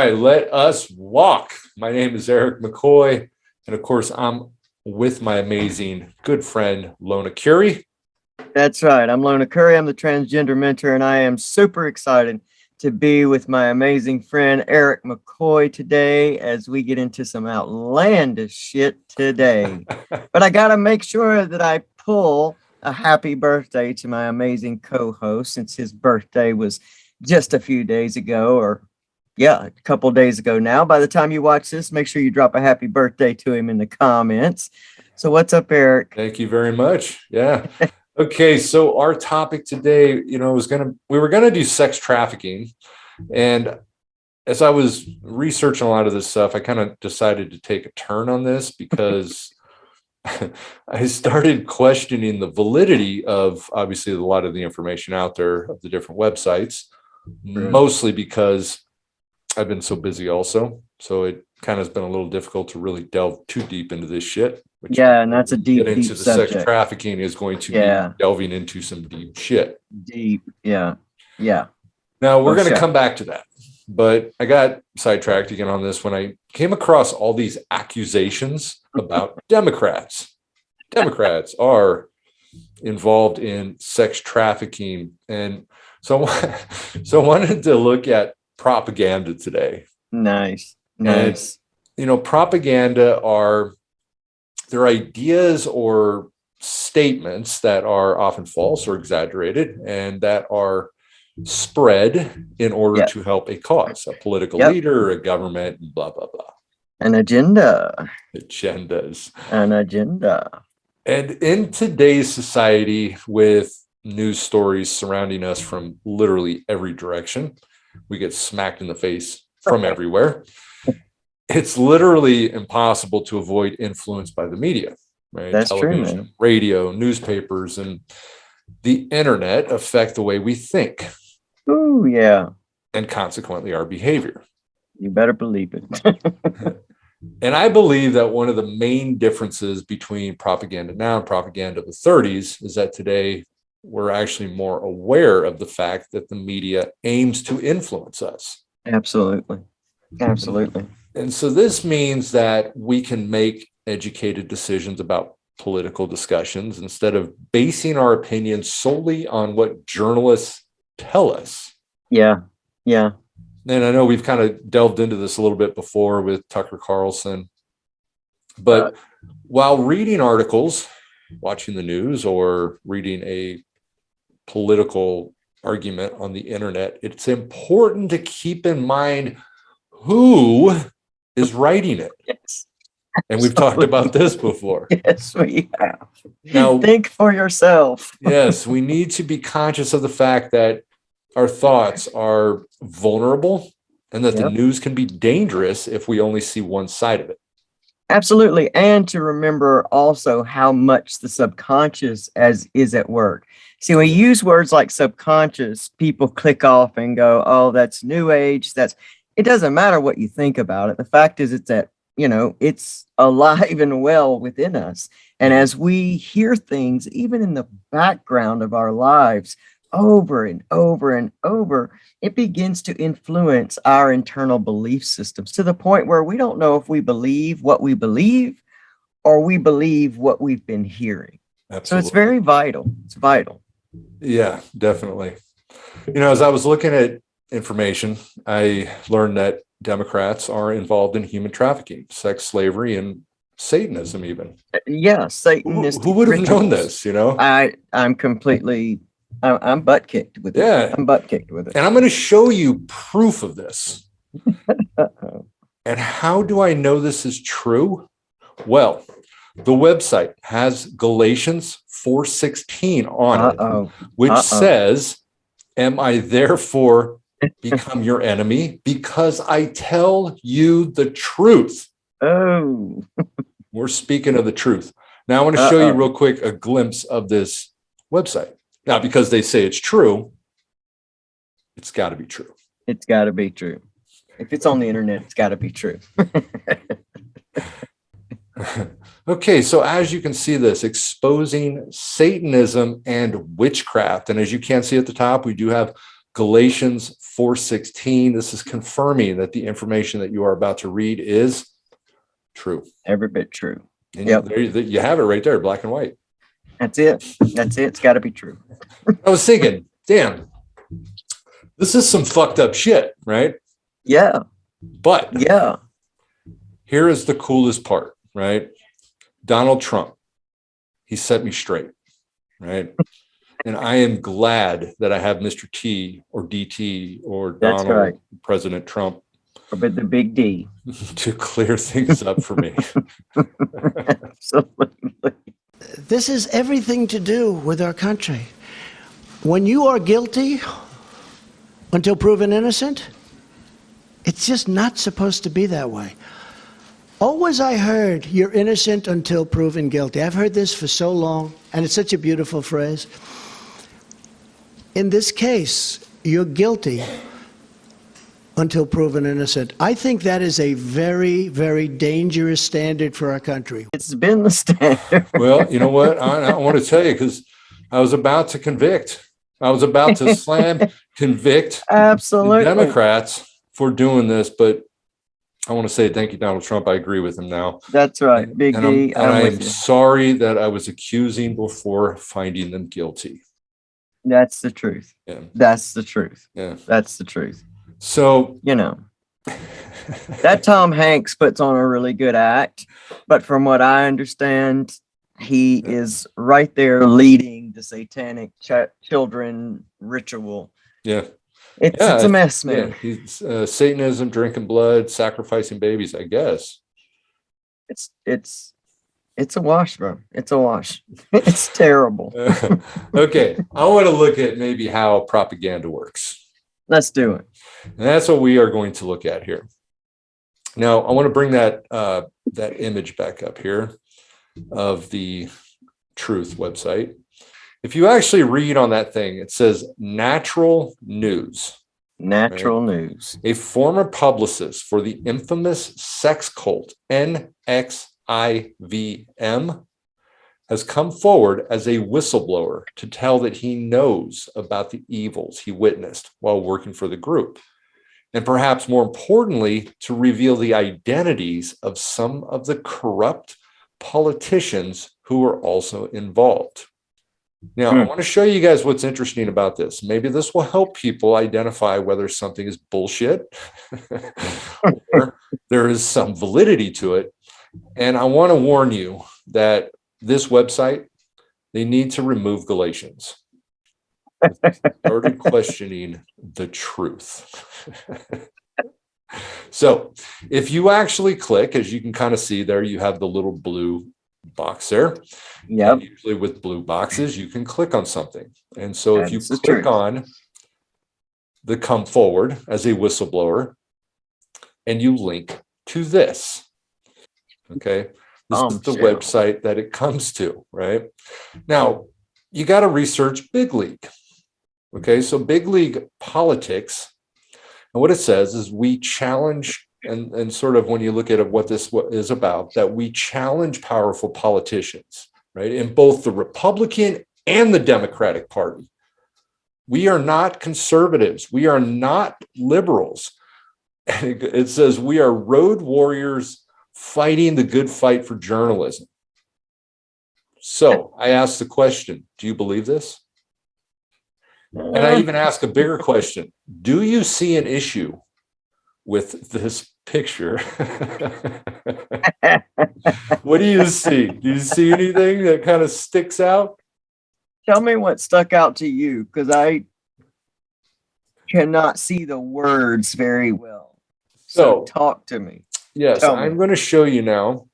right, let us walk. My name is Eric McCoy, and of course, I'm with my amazing good friend, Lona Curie. That's right. I'm Lona Curry. I'm the transgender mentor, and I am super excited to be with my amazing friend, Eric McCoy, today as we get into some outlandish shit today. But I got to make sure that I pull a happy birthday to my amazing co-host, since his birthday was just a few days ago, or a couple days ago now. By the time you watch this, make sure you drop a happy birthday to him in the comments. So what's up, Eric? Thank you very much. Yeah. Okay, so our topic today, we were gonna do sex trafficking, and as I was researching a lot of this stuff, I kind of decided to take a turn on this because I started questioning the validity of obviously a lot of the information out there of the different websites, mostly because I've been so busy also. So it kind of has been a little difficult to really delve too deep into this shit. And that's a deep subject. Sex trafficking is going to be delving into some deep shit. Yeah. Now we're going to come back to that, but I got sidetracked again on this when I came across all these accusations about Democrats. Democrats are involved in sex trafficking, and so I wanted to look at propaganda today. Nice. And, propaganda they're ideas or statements that are often false or exaggerated and that are spread in order to help a cause, a political leader, a government, blah, blah, blah. An agenda. Agendas. An agenda. And in today's society, with news stories surrounding us from literally every direction, we get smacked in the face from everywhere. It's literally impossible to avoid influence by the media, right? That's Television, true, man. Radio, newspapers, and the internet affect the way we think. Oh, yeah. And consequently, our behavior. You better believe it. And I believe that one of the main differences between propaganda now and propaganda of the 30s is that today we're actually more aware of the fact that the media aims to influence us. Absolutely. And so this means that we can make educated decisions about political discussions instead of basing our opinions solely on what journalists tell us. Yeah. And I know we've kind of delved into this a little bit before with Tucker Carlson, but while reading articles, watching the news, or reading a political argument on the internet, it's important to keep in mind who is writing it. Yes. And we've talked about this before. Yes, we have. Now, think for yourself. Yes, we need to be conscious of the fact that our thoughts are vulnerable and that the news can be dangerous if we only see one side of it. Absolutely. And to remember also how much the subconscious is at work. See, when we use words like subconscious, people click off and go, oh, that's new age. It doesn't matter what you think about it. The fact is it's alive and well within us. And as we hear things, even in the background of our lives, over and over and over, it begins to influence our internal belief systems to the point where we don't know if we believe what we believe or we believe what we've been hearing. Absolutely. So it's very vital. It's vital. Yeah, definitely. As I was looking at information, I learned that Democrats are involved in human trafficking, sex slavery, and Satanism even. Yeah, Satanistic. Who would have known this, I'm butt kicked with it. Yeah. I'm butt kicked with it. And I'm going to show you proof of this. And how do I know this is true? Well, the website has Galatians 4:16 on it, which says, am I therefore become your enemy because I tell you the truth? Oh. We're speaking of the truth. Now I want to show you real quick a glimpse of this website. Now, because they say it's true, it's got to be true. It's got to be true. If it's on the internet, it's got to be true. Okay, so as you can see this, exposing Satanism and witchcraft. And as you can see at the top, we do have Galatians 4:16. This is confirming that the information that you are about to read is true. Every bit true. And Yep. you have it right there, black and white. That's it. That's it. It's got to be true. I was thinking, damn, this is some fucked up shit, right? Yeah. But Yeah. here is the coolest part, right? Donald Trump, he set me straight, right? And I am glad that I have Mr. T or DT or That's Donald, right. President Trump, But the big D. to clear things up for me. Absolutely. This has everything to do with our country. When you are guilty until proven innocent, it's just not supposed to be that way. Always I heard, you're innocent until proven guilty. I've heard this for so long, and it's such a beautiful phrase. In this case, you're guilty until proven innocent. I think that is a very, very dangerous standard for our country. It's been the standard. Well, you know what? I want to tell you, because I was about to convict. I was about to convict Absolutely. the Democrats for doing this, but I want to say thank you, Donald Trump. I agree with him now. That's right. Big D. I I'm am with you. sorry that I was accusing before finding them guilty. That's the truth. Yeah. That's the truth. Yeah. That's the truth. So, You know, that Tom Hanks puts on a really good act, but from what I understand, he is right there leading the satanic children ritual. yeah. It's a mess, man. Yeah, he's Satanism, drinking blood, sacrificing babies, I guess. It's a wash, bro. It's a wash. It's terrible. Okay, I want to look at maybe how propaganda works. Let's do it. And that's what we are going to look at here. Now, I want to bring that image back up here of the Truth website. If you actually read on that thing, it says natural news. Natural Right. news. A former publicist for the infamous sex cult NXIVM has come forward as a whistleblower to tell that he knows about the evils he witnessed while working for the group. And perhaps more importantly, to reveal the identities of some of the corrupt politicians who were also involved. Now, I want to show you guys what's interesting about this. Maybe this will help people identify whether something is bullshit or there is some validity to it. And I want to warn you that this website, they need to remove Galatians. Started questioning the truth. So if you actually click, as you can kind of see there, you have the little blue box there. Yep. And usually with blue boxes, you can click on something. And so if you That's the click truth. on the come forward as a whistleblower and you link to this, okay, this is the Bombshell. website that it comes to, right? Now, you got to research Big League. Okay, so Big League politics, and what it says is we challenge, and sort of when you look at what this is about, that we challenge powerful politicians, right, in both the Republican and the Democratic Party. We are not conservatives. We are not liberals. It says we are road warriors fighting the good fight for journalism. So I ask the question, do you believe this? And I even ask a bigger question. Do you see an issue with this picture? What do you see? Do you see anything that kind of sticks out? Tell me what stuck out to you, because I cannot see the words very well. So talk to me. Yes, Tell me. I'm going to show you now.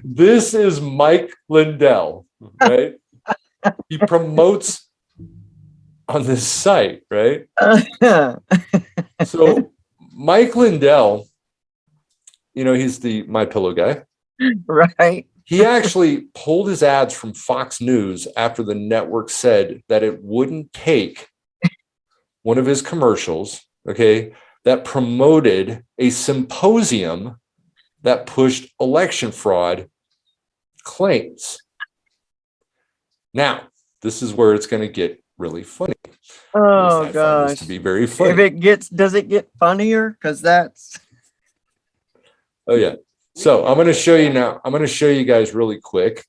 This is Mike Lindell, right? He promotes on this site, right? So Mike Lindell, you know, he's the My Pillow guy. Right. He actually pulled his ads from Fox News after the network said that it wouldn't take one of his commercials, okay, that promoted a symposium that pushed election fraud claims. Now, this is where it's going to get really funny. Oh I find this gosh. to be very funny. If it does it get funnier? Because that's. Oh yeah. So I'm going to show you now. I'm going to show you guys really quick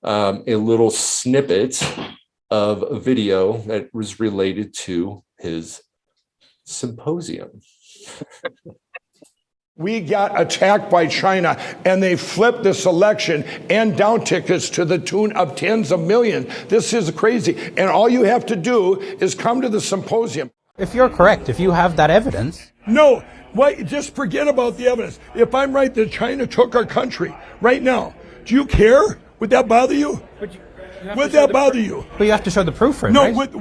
a little snippet of a video that was related to his symposium. We got attacked by China, and they flipped this election and down tickets to the tune of tens of millions. This is crazy. And all you have to do is come to the symposium. If you're correct, if you have that evidence. No, wait, just forget about the evidence. If I'm right that China took our country right now, do you care? Would that bother you? Would that bother you? But you have to show the proof for it, No, right?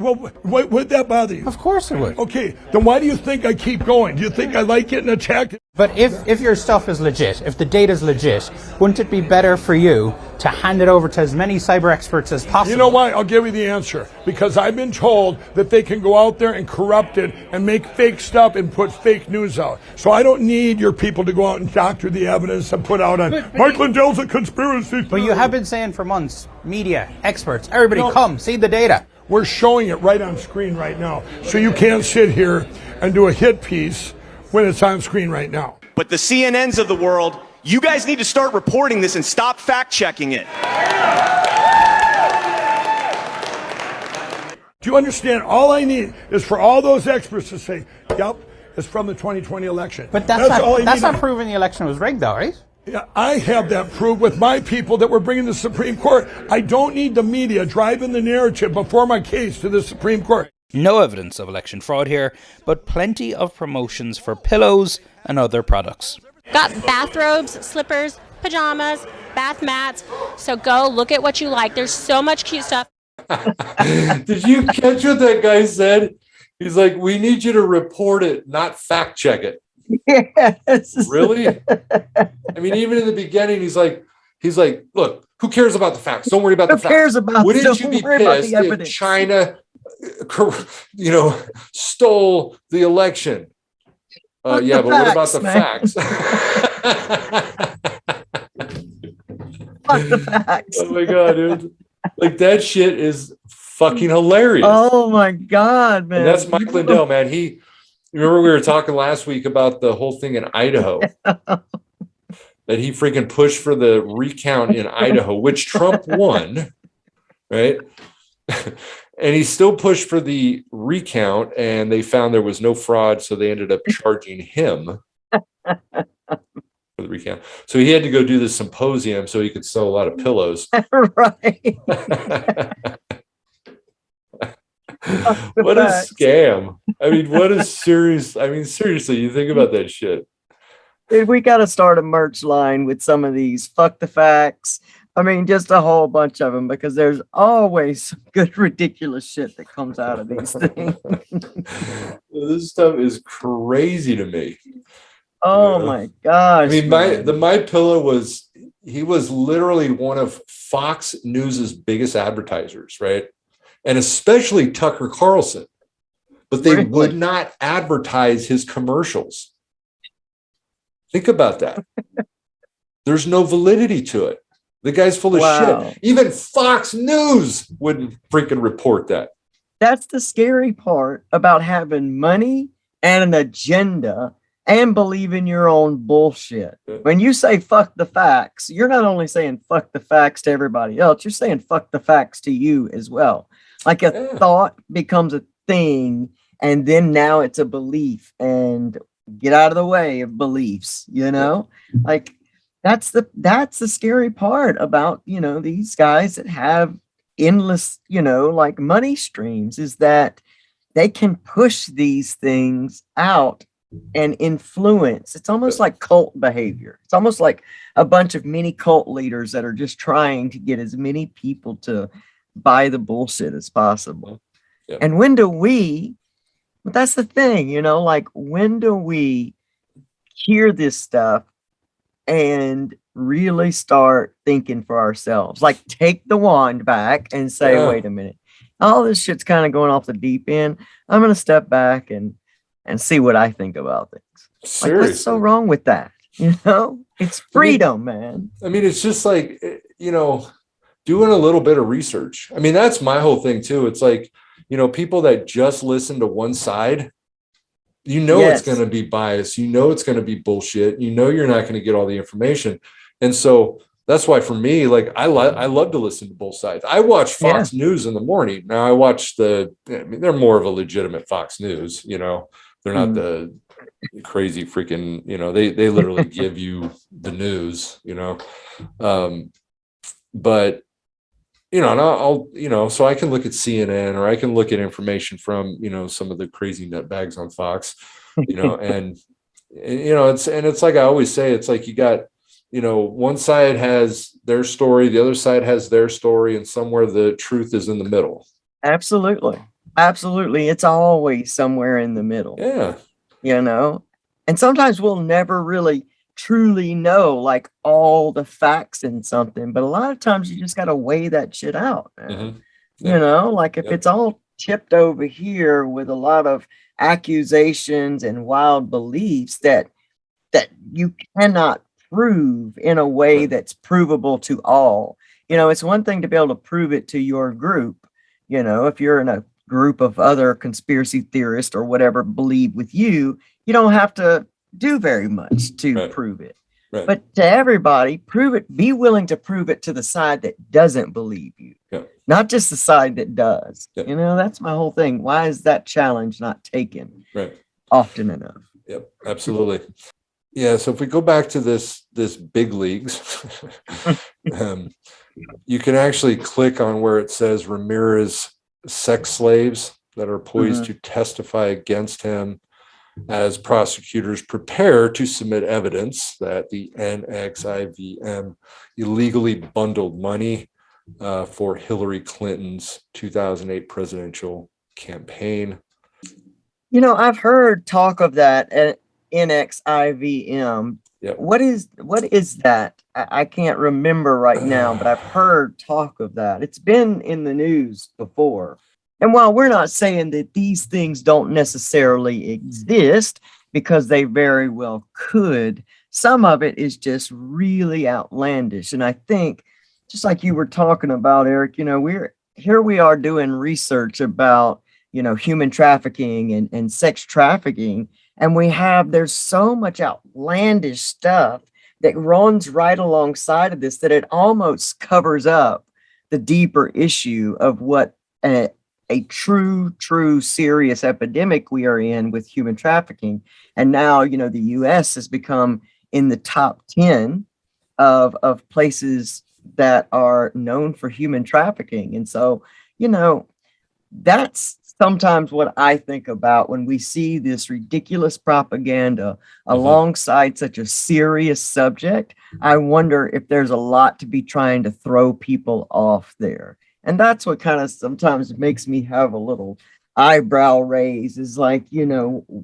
would that bother you? Of course it would. Okay, then why do you think I keep going? Do you think I like getting attacked? But if your stuff is legit, if the data is legit, wouldn't it be better for you to hand it over to as many cyber experts as possible? You know why? I'll give you the answer. Because I've been told that they can go out there and corrupt it and make fake stuff and put fake news out. So I don't need your people to go out and doctor the evidence and put out on Mike Lindell's a conspiracy theory. But you have been saying for months, media, experts, everybody come, see the data. We're showing it right on screen right now. So you can't sit here and do a hit piece when it's on screen right now. But the CNNs of the world, you guys need to start reporting this and stop fact-checking it. Do you understand? All I need is for all those experts to say, yep, it's from the 2020 election. But that's not proving the election was rigged, though, right? Yeah, I have that proved with my people that we're bringing to the Supreme Court. I don't need the media driving the narrative before my case to the Supreme Court. No evidence of election fraud here, but plenty of promotions for pillows and other products. Got bathrobes, slippers, pajamas, bath mats. So go look at what you like. There's so much cute stuff. Did you catch what that guy said? He's like, we need you to report it, not fact check it. Yes. Really? I mean, even in the beginning, he's like, look, who cares about the facts? Don't worry about the facts. Who cares about? Wouldn't you be pissed if China, stole the election? Yeah, but what about the facts? Fuck the facts. Oh my god, dude! Like that shit is fucking hilarious. Oh my god, man! And that's Mike Lindell, man. You remember we were talking last week about the whole thing in Idaho. That he freaking pushed for the recount in Idaho, which Trump won, right? And he still pushed for the recount, and they found there was no fraud, so they ended up charging him for the recount. So he had to go do the symposium so he could sell a lot of pillows. Right. What a scam. I mean, what a serious, I mean, seriously, you think about that shit. Dude, we got to start a merch line with some of these. Fuck the facts. I mean, just a whole bunch of them, because there's always some good, ridiculous shit that comes out of these things. This stuff is crazy to me. Oh my gosh. I mean, my pillow was, he was literally one of Fox News's biggest advertisers, right? And especially Tucker Carlson. But they would not advertise his commercials. Think about that. There's no validity to it. The guy's full of shit. Even Fox News wouldn't freaking report that. That's the scary part about having money and an agenda and believing your own bullshit. When you say fuck the facts, you're not only saying fuck the facts to everybody else, you're saying fuck the facts to you as well. Like a thought becomes a thing, and then now it's a belief, and get out of the way of beliefs, you know? Like that's the scary part about, you know, these guys that have endless, you know, like money streams, is that they can push these things out and influence. It's almost like cult behavior. It's almost like a bunch of mini cult leaders that are just trying to get as many people to buy the bullshit as possible. And when do we, but that's the thing, you know, like when do we hear this stuff and really start thinking for ourselves? Like take the wand back and say, wait a minute, all this shit's kind of going off the deep end. I'm going to step back and see what I think about things. Seriously. Like, what's so wrong with that? You know, it's freedom, man. I mean, it's just like, you know, doing a little bit of research. I mean, that's my whole thing too. It's like, people that just listen to one side, it's going to be biased. It's going to be bullshit. You're not going to get all the information. And so that's why for me, like I love to listen to both sides. I watch Fox News in the morning. Now I watch they're more of a legitimate Fox News, they're not the crazy freaking, they literally give you the news, but and I'll, so I can look at CNN or I can look at information from, some of the crazy nutbags on Fox, and it's like I always say, it's like you got, one side has their story, the other side has their story, and somewhere the truth is in the middle. Absolutely. Absolutely. It's always somewhere in the middle. Yeah. And sometimes we'll never really truly know like all the facts in something, but a lot of times you just got to weigh that shit out. Mm-hmm. Like if it's all tipped over here with a lot of accusations and wild beliefs that you cannot prove in a way that's provable to all. It's one thing to be able to prove it to your group. If you're in a group of other conspiracy theorists or whatever believe with you, you don't have to do very much to prove it. Right. But to everybody, prove it, be willing to prove it to the side that doesn't believe you, not just the side that does. That's my whole thing. Why is that challenge not taken often enough? Yep, absolutely. Yeah, so if we go back to this big leagues, you can actually click on where it says Ramirez sex slaves that are poised to testify against him as prosecutors prepare to submit evidence that the NXIVM illegally bundled money for Hillary Clinton's 2008 presidential campaign. I've heard talk of that NXIVM. Yep. What is that? I can't remember right now, but I've heard talk of that. It's been in the news before. And while we're not saying that these things don't necessarily exist, because they very well could, some of it is just really outlandish. And I think, just like you were talking about, Eric, we are doing research about, human trafficking and sex trafficking. And there's so much outlandish stuff that runs right alongside of this that it almost covers up the deeper issue of what a true, serious epidemic we are in with human trafficking. And now, the US has become in the top 10 of places that are known for human trafficking. And so, that's sometimes what I think about when we see this ridiculous propaganda alongside such a serious subject. I wonder if there's a lot to be trying to throw people off there. And that's what kind of sometimes makes me have a little eyebrow raise, is like,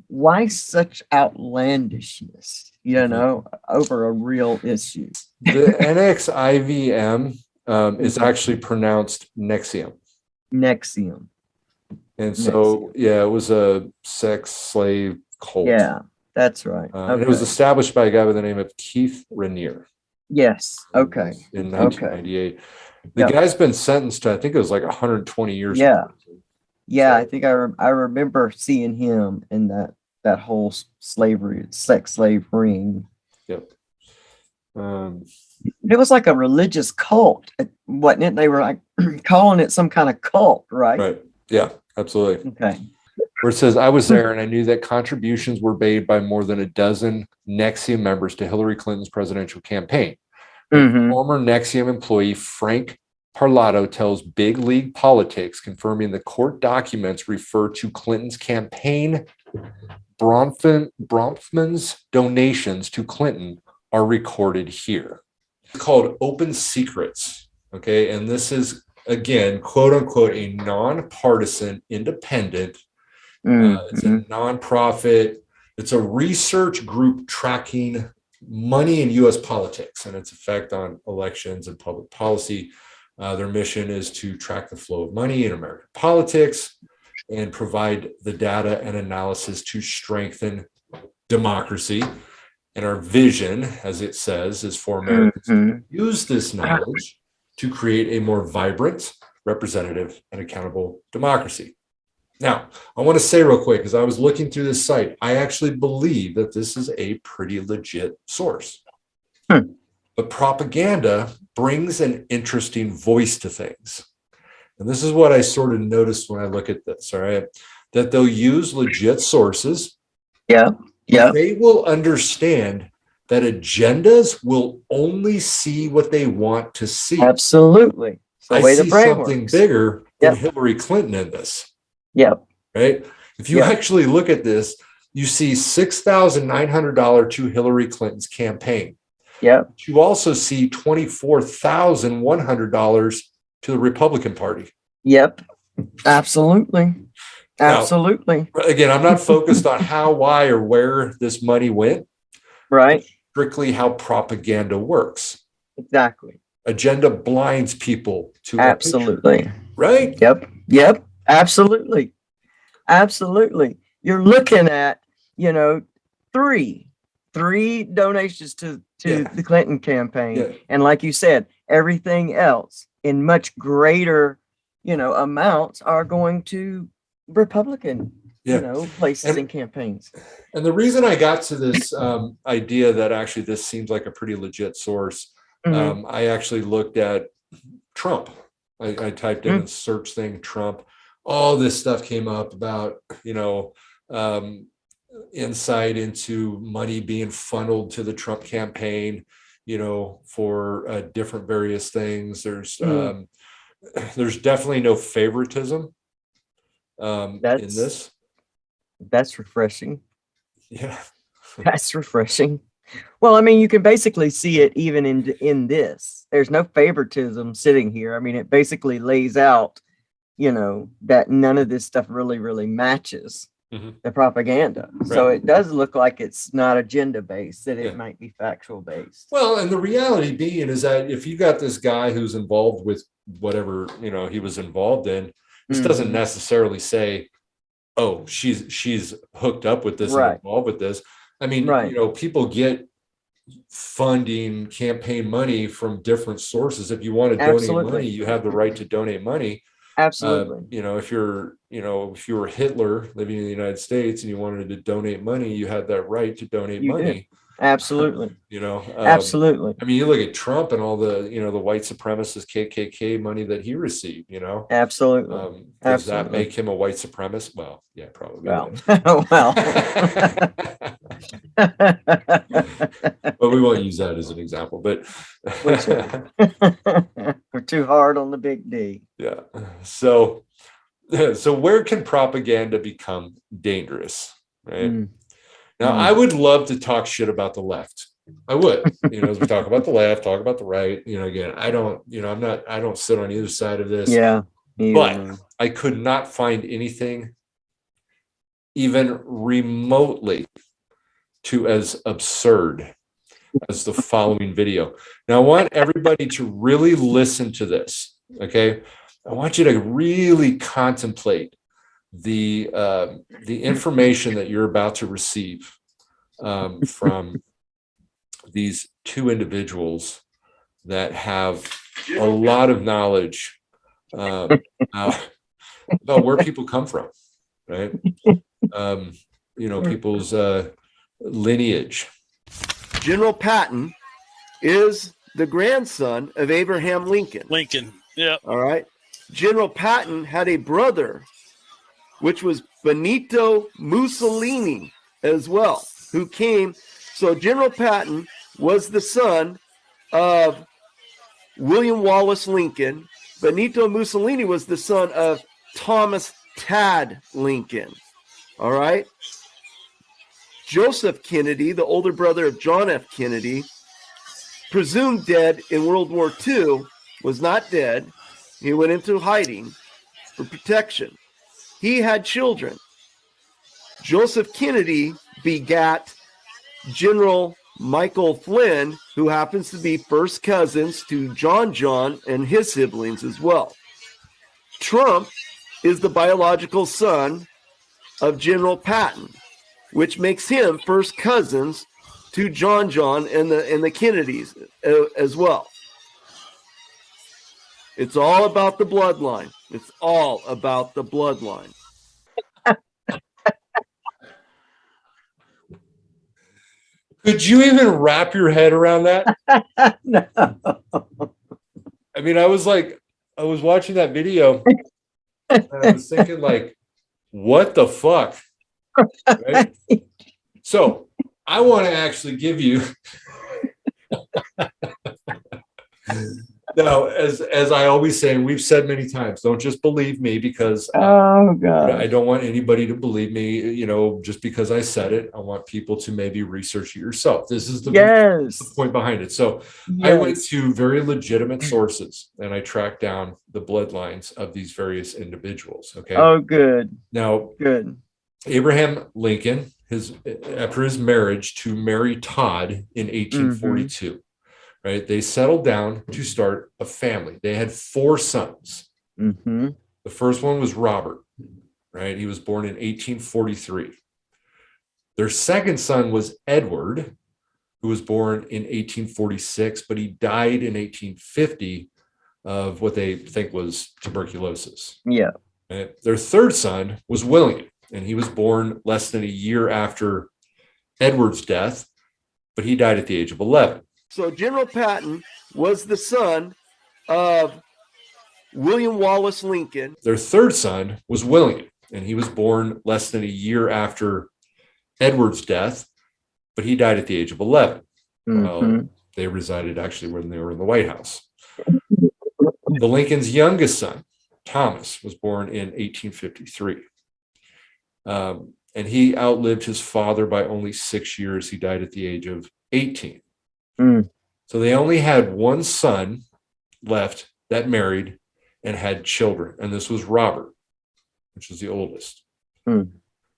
why such outlandishness, over a real issue? The NXIVM is actually pronounced Nexium. Nexium. And so, it was a sex slave cult. Yeah, that's right. And it was established by a guy by the name of Keith Rainier. Yes. Okay. In 1998. The guy's been sentenced to, I think it was like 120 years. Yeah. Yeah, I think I remember seeing him in that whole sex slave ring. Yep. It was like a religious cult, wasn't it? They were like calling it some kind of cult, right? Right. Yeah, absolutely. Okay. Where it says, I was there and I knew that contributions were made by more than a dozen Nexium members to Hillary Clinton's presidential campaign. Former Nexium employee Frank Parlato tells Big League Politics, confirming the court documents refer to Clinton's campaign. Bronfman's donations to Clinton are recorded here. It's called Open Secrets. Okay. And this is, again, quote unquote, a nonpartisan independent. It's a nonprofit. It's a research group tracking money in U.S. politics and its effect on elections and public policy. Their mission is to track the flow of money in American politics and provide the data and analysis to strengthen democracy. And our vision, as it says, is for Americans to use this knowledge to create a more vibrant, representative, and accountable democracy. Now, I want to say real quick, as I was looking through this site, I actually believe that this is a pretty legit source. But propaganda brings an interesting voice to things. And this is what I sort of noticed when I look at this, all right? That they'll use legit sources. Yeah. Yeah. They will understand that agendas will only see what they want to see. Absolutely. It's the I way the see brain something works. bigger than Yep. Hillary Clinton in this, Yep. right? If you Yep. actually look at this, you see $6,900 to Hillary Clinton's campaign. Yep. You also see $24,100 to the Republican Party. Yep. Absolutely. Now, Absolutely. again, I'm not focused on how, why, or where this money went, Right. strictly how propaganda works. Exactly. Agenda blinds people to a picture, Absolutely. right? Yep. Yep. Absolutely. Absolutely. You're looking at, you know, three donations to Yeah. the Clinton campaign. Yeah. And like you said, everything else in much greater, you know, amounts are going to Republican, Yeah. you know, places And- and campaigns. And the reason I got to this idea that actually this seems like a pretty legit source, Mhm. I actually looked at Trump. I typed in a search thing, Trump. All this stuff came up about, you know, insight into money being funneled to the Trump campaign, you know, for different various things. There's definitely no favoritism in this. That's refreshing. Yeah. That's refreshing. Well, I mean, you can basically see it even in this. There's no favoritism sitting here. I mean, it basically lays out, you know, that none of this stuff really matches the propaganda. So Right. it does look like it's not agenda based, that Yeah. it might be factual based. Well, and the reality being is that if you got this guy who's involved with whatever, you know, he was involved in, this doesn't necessarily say, oh, she's hooked up with this and Right. involved with this. I mean, Right. you know, people get funding campaign money from different sources. If you want to donate Absolutely. money, you have the right to donate money. Absolutely. You know, if you were Hitler living in the United States and you wanted to donate money, you had that right to donate You did. money. Absolutely. You know, Absolutely. I mean, you look at Trump and all the, you know, the white supremacist KKK money that he received, you know, Absolutely. does that Absolutely. make him a white supremacist? Well, yeah, probably. Well, does. well. But we won't use that as an example, but We're too hard on the big D. yeah. So where can propaganda become dangerous? Right. Now, I would love to talk shit about the left. I would, you know, as we talk about the left, talk about the right, you know, again, I don't sit on either side of this. Yeah. But I could not find anything even remotely to as absurd as the following video. Now, I want everybody to really listen to this, okay? I want you to really contemplate the information that you're about to receive from these two individuals that have a lot of knowledge about where people come from, right? You know, people's lineage. General Patton is the grandson of Abraham Lincoln. Yeah. All right. General Patton had a brother, which was Benito Mussolini as well, who came. So General Patton was the son of William Wallace Lincoln. Benito Mussolini was the son of Thomas Tad Lincoln. All right. Joseph Kennedy, the older brother of John F. Kennedy, presumed dead in World War II, was not dead. He went into hiding for protection. He had children. Joseph Kennedy begat General Michael Flynn, who happens to be first cousins to John and his siblings as well. Trump is the biological son of General Patton, which makes him first cousins to John and the Kennedys as well. It's all about the bloodline. It's all about the bloodline. Could you even wrap your head around that? No. I mean, I was watching that video and I was thinking like, what the fuck? Right? So I want to actually give you now, as I always say, and we've said many times, don't just believe me because Oh God. I don't want anybody to believe me, just because I said it. I want people to maybe research it yourself. This is the Yes. point behind it. So Yes. I went to very legitimate sources and I tracked down the bloodlines of these various individuals. Okay. Oh, good. Now, Good. Abraham Lincoln, after his marriage to Mary Todd in 1842, right? They settled down to start a family. They had 4 sons. Mm-hmm. The first one was Robert, right? He was born in 1843. Their second son was Edward, who was born in 1846, but he died in 1850 of what they think was tuberculosis. Yeah. Right? Their third son was William, and he was born less than a year after Edward's death, but he died at the age of 11. So General Patton was the son of William Wallace Lincoln. Their third son was William, and he was born less than a year after Edward's death, but he died at the age of 11. Well, they resided actually when they were in the White House. The Lincoln's youngest son, Thomas, was born in 1853. And he outlived his father by only 6 years. He died at the age of 18. So they only had one son left that married and had children. And this was Robert, which was the oldest.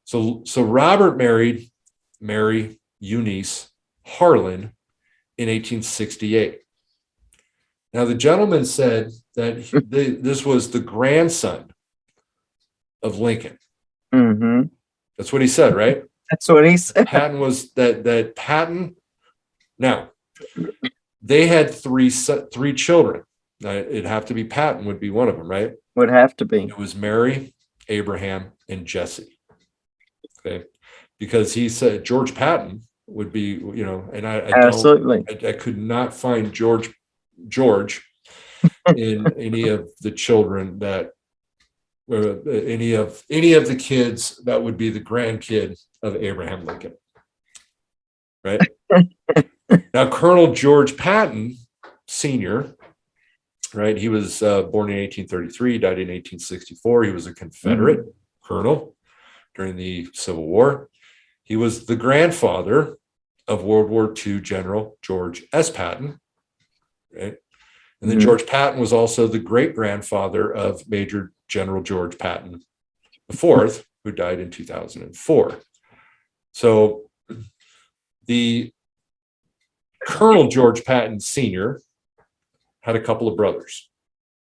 So Robert married Mary Eunice Harlan in 1868. Now, the gentleman said that this was the grandson of Lincoln. That's what he said, right? That's what he said. Patton was that Patton. Now, they had three children. It'd have to be Patton would be one of them, right? Would have to be. It was Mary, Abraham, and Jesse. Okay, because he said George Patton would be, and I Absolutely. I could not find George in any of the children that were any of the kids that would be the grandkid of Abraham Lincoln, right? Now, Colonel George Patton Sr., right? He was born in 1833, died in 1864. He was a Confederate colonel during the Civil War. He was the grandfather of World War II General George S. Patton, right? And then George Patton was also the great-grandfather of Major General George Patton IV, who died in 2004. So the Colonel George Patton Sr. had a couple of brothers.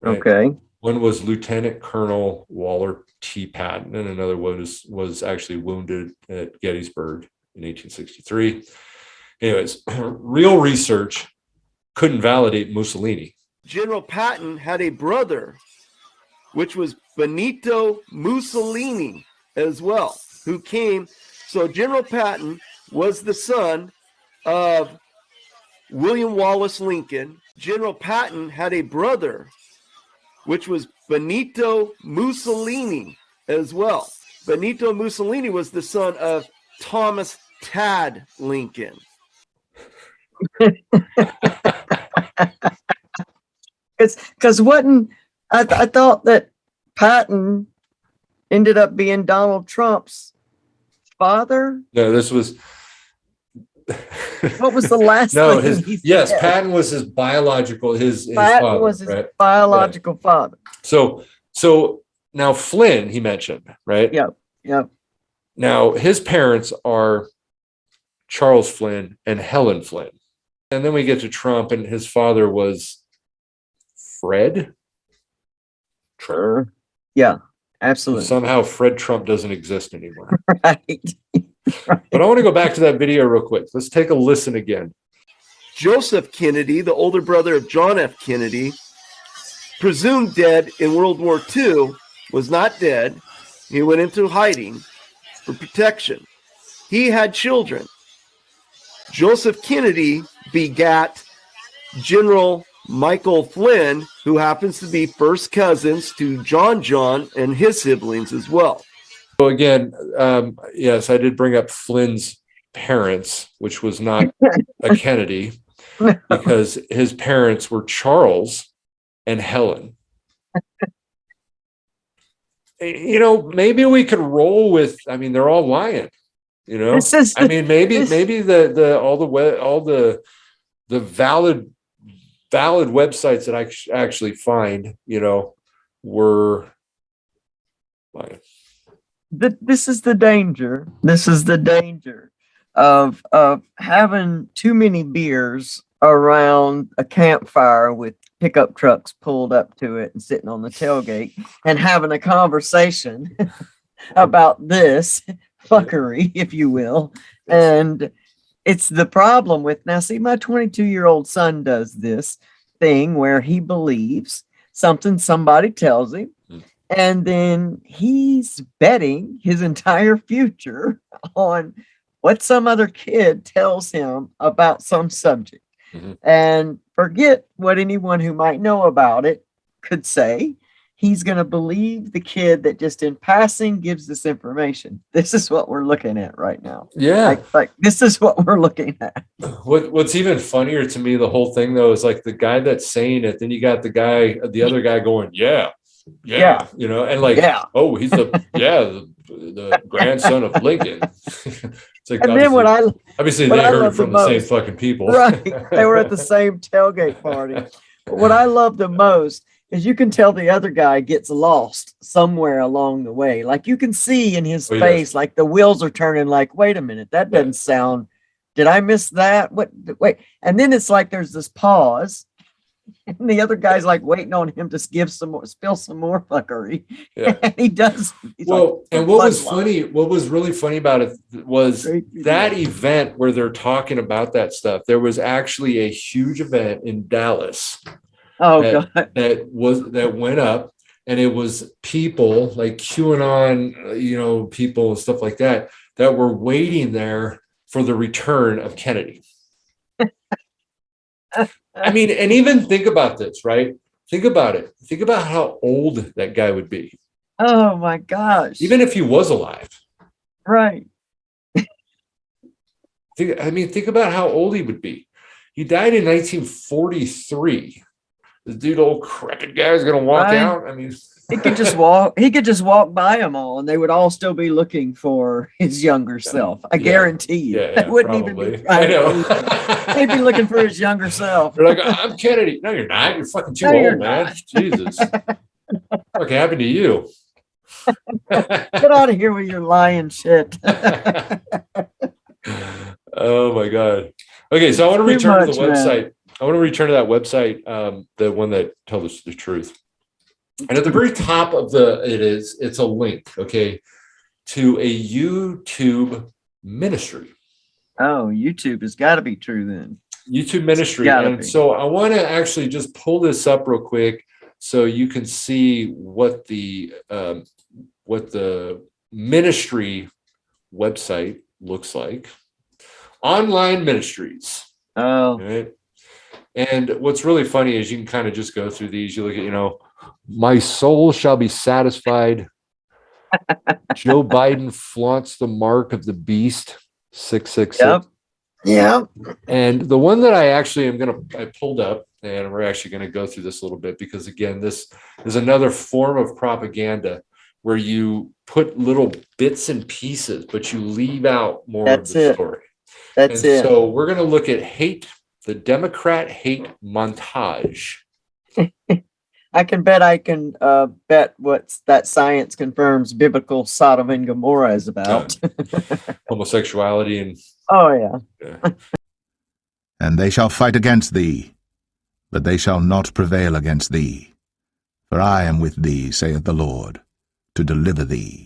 Right? Okay. One was Lieutenant Colonel Waller T. Patton, and another one was actually wounded at Gettysburg in 1863. Anyways, real research couldn't validate Mussolini. General Patton had a brother, which was Benito Mussolini as well, who came. So General Patton was the son of William Wallace Lincoln. General Patton had a brother, which was Benito Mussolini as well. Benito Mussolini was the son of Thomas Tad Lincoln. Because I thought that Patton ended up being Donald Trump's father. No, this was. What was the last No, thing he yes, said? Patton was his biological, his Patton father, was his right? biological father. So now Flynn, he mentioned, right? Yep. Now his parents are Charles Flynn and Helen Flynn. And then we get to Trump, and his father was Fred. Sure. Yeah, absolutely. Somehow Fred Trump doesn't exist anymore. Right. But I want to go back to that video real quick. Let's take a listen again. Joseph Kennedy, the older brother of John F. Kennedy, presumed dead in World War II, was not dead. He went into hiding for protection. He had children. Joseph Kennedy begat General Michael Flynn, who happens to be first cousins to John and his siblings as well. So again, yes, I did bring up Flynn's parents, which was not a Kennedy, because his parents were Charles and Helen. Maybe we could roll with, I mean, they're all lying, maybe the valid websites that I actually find, were lying. This is the danger. This is the danger of having too many beers around a campfire with pickup trucks pulled up to it and sitting on the tailgate and having a conversation about this fuckery, if you will. And it's the problem with, now see, my 22-year-old son does this thing where he believes something somebody tells him, and then he's betting his entire future on what some other kid tells him about some subject. And forget what anyone who might know about it could say. He's going to believe the kid that just in passing gives this information. This is what we're looking at right now. Yeah. Like this is what we're looking at. What's even funnier to me, the whole thing though, is like the guy that's saying it, then you got the other guy going, yeah, and like, oh, he's the grandson of Lincoln. It's like, and then obviously they heard it from the same fucking people. Right. They were at the same tailgate party. But what I love the most is you can tell the other guy gets lost somewhere along the way. Like you can see in his face, like the wheels are turning, like, wait a minute, that doesn't sound, did I miss that? Wait. And then it's like there's this pause. And the other guy's like waiting on him to spill some more fuckery. Yeah. And he does. Well, like, and what was really funny about it was that event where they're talking about that stuff. There was actually a huge event in Dallas. God. That went up, and it was people like QAnon, people and stuff like that were waiting there for the return of Kennedy. I mean, and even think about this, right? Think about it. Think about how old that guy would be. Oh my gosh. Even if he was alive. Right. Think about how old he would be. He died in 1943. This dude, old cracking guy, is going to walk out. I mean, he could just walk by them all, and they would all still be looking for his younger self. I guarantee you. They wouldn't probably. Even be. I know. They'd be looking for his younger self. They're like, I'm Kennedy. No, you're not. You're fucking too old, man. Jesus. What happened to you? Get out of here with your lying shit. Oh my God. Okay, so I want to return to the website. Man. I want to return to that website, the one that tells us the truth. And at the very top of it's a link, okay, to a YouTube ministry. Oh, YouTube has got to be true then. YouTube ministry. And so I want to actually just pull this up real quick so you can see what the ministry website looks like. Online ministries. Oh. Right? And what's really funny is you can kind of just go through these. You look at, my soul shall be satisfied. Joe Biden flaunts the mark of the beast. 666. Yep. And the one that I pulled up, and we're actually going to go through this a little bit because, again, this is another form of propaganda where you put little bits and pieces, but you leave out more of the story. That's it. So we're going to look at the Democrat hate montage. I can bet what that science confirms biblical Sodom and Gomorrah is about. Homosexuality and yeah. And they shall fight against thee, but they shall not prevail against thee. For I am with thee, saith the Lord, to deliver thee.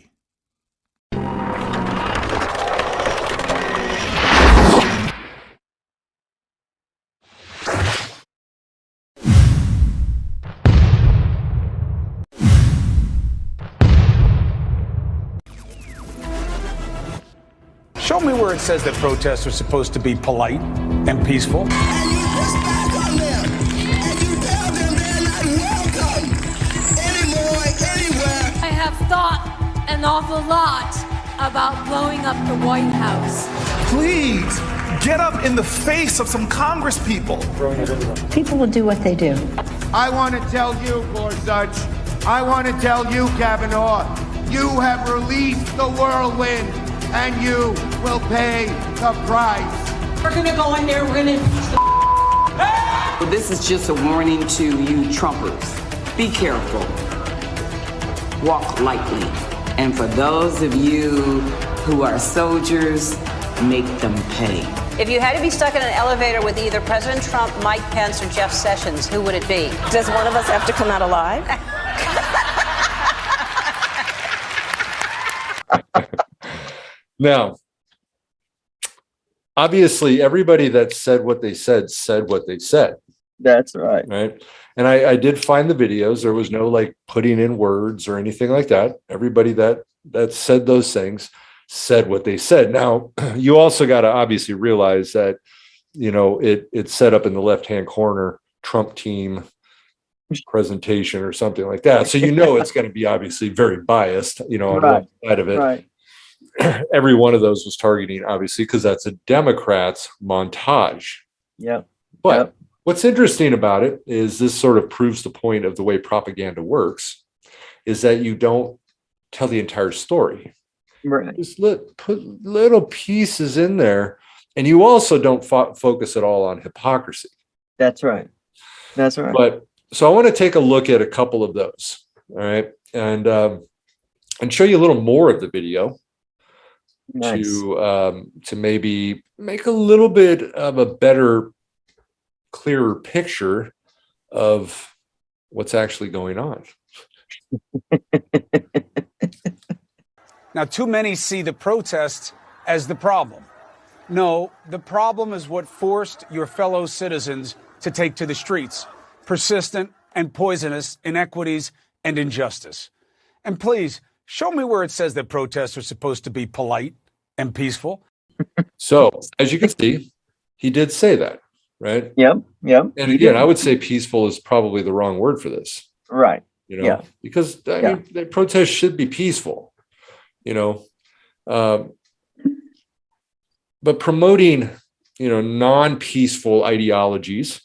show me where it says that protests are supposed to be polite and peaceful. And you push back on them, and you tell them they're not welcome anymore, anywhere. I have thought an awful lot about blowing up the White House. Please, get up in the face of some Congress people. People will do what they do. I want to tell you, Gorsuch, I want to tell you, Kavanaugh, you have released the whirlwind, and you will pay the price. We're going to go in there, we're going to... Well, this is just a warning to you Trumpers. Be careful. Walk lightly. And for those of you who are soldiers, make them pay. If you had to be stuck in an elevator with either President Trump, Mike Pence, or Jeff Sessions, who would it be? Does one of us have to come out alive? Now, obviously, everybody that said what they said what they said. That's right. Right. And I did find the videos. There was no like putting in words or anything like that. Everybody that said those things said what they said. Now, you also got to obviously realize that, you know, it's set up in the left-hand corner, Trump team presentation or something like that. So, you know, it's going to be obviously very biased, you know, on one side of it. Right. Every one of those was targeting, obviously, because that's a Democrats montage. Yeah. But what's interesting about it is this sort of proves the point of the way propaganda works, is that you don't tell the entire story. Right. Just put little pieces in there, and you also don't focus at all on hypocrisy. That's right. That's right. But so I want to take a look at a couple of those, all right, and show you a little more of the video. Nice. To maybe make a little bit of a better, clearer picture of what's actually going on. Now, too many see the protests as the problem. No, the problem is what forced your fellow citizens to take to the streets: persistent and poisonous inequities and injustice. And please, show me where it says that protests are supposed to be polite and peaceful. So, as you can see, he did say that, right? Yep. Yep. And again, I would say peaceful is probably the wrong word for this. Right. You know, because I mean, the protest should be peaceful, you know, but promoting, you know, non-peaceful ideologies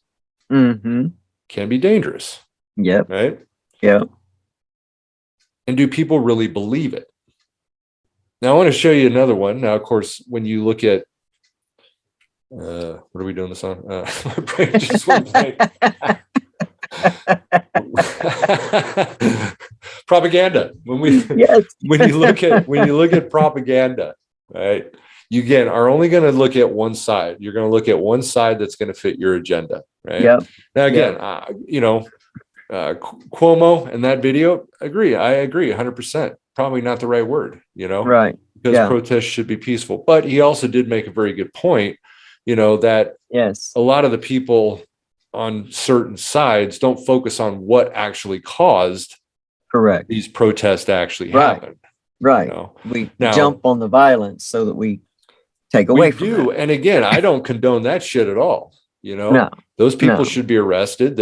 can be dangerous. Yep. Right. Yeah. And do people really believe it? Now, I want to show you another one. Now, of course, when you look at, what are we doing this on? My brain just went blank. Propaganda. When you look at propaganda, right? You again are only going to look at one side. You're going to look at one side that's going to fit your agenda, right? Yep. Now, again, you know, Cuomo in that video, I agree 100%. Probably not the right word, you know, right? Because protests should be peaceful. But he also did make a very good point, you know, that a lot of the people on certain sides don't focus on what actually caused these protests to actually happen. Right. You know? We jump on the violence so that we take away from it. And again, I don't condone that shit at all. You know, No. Those people should be arrested.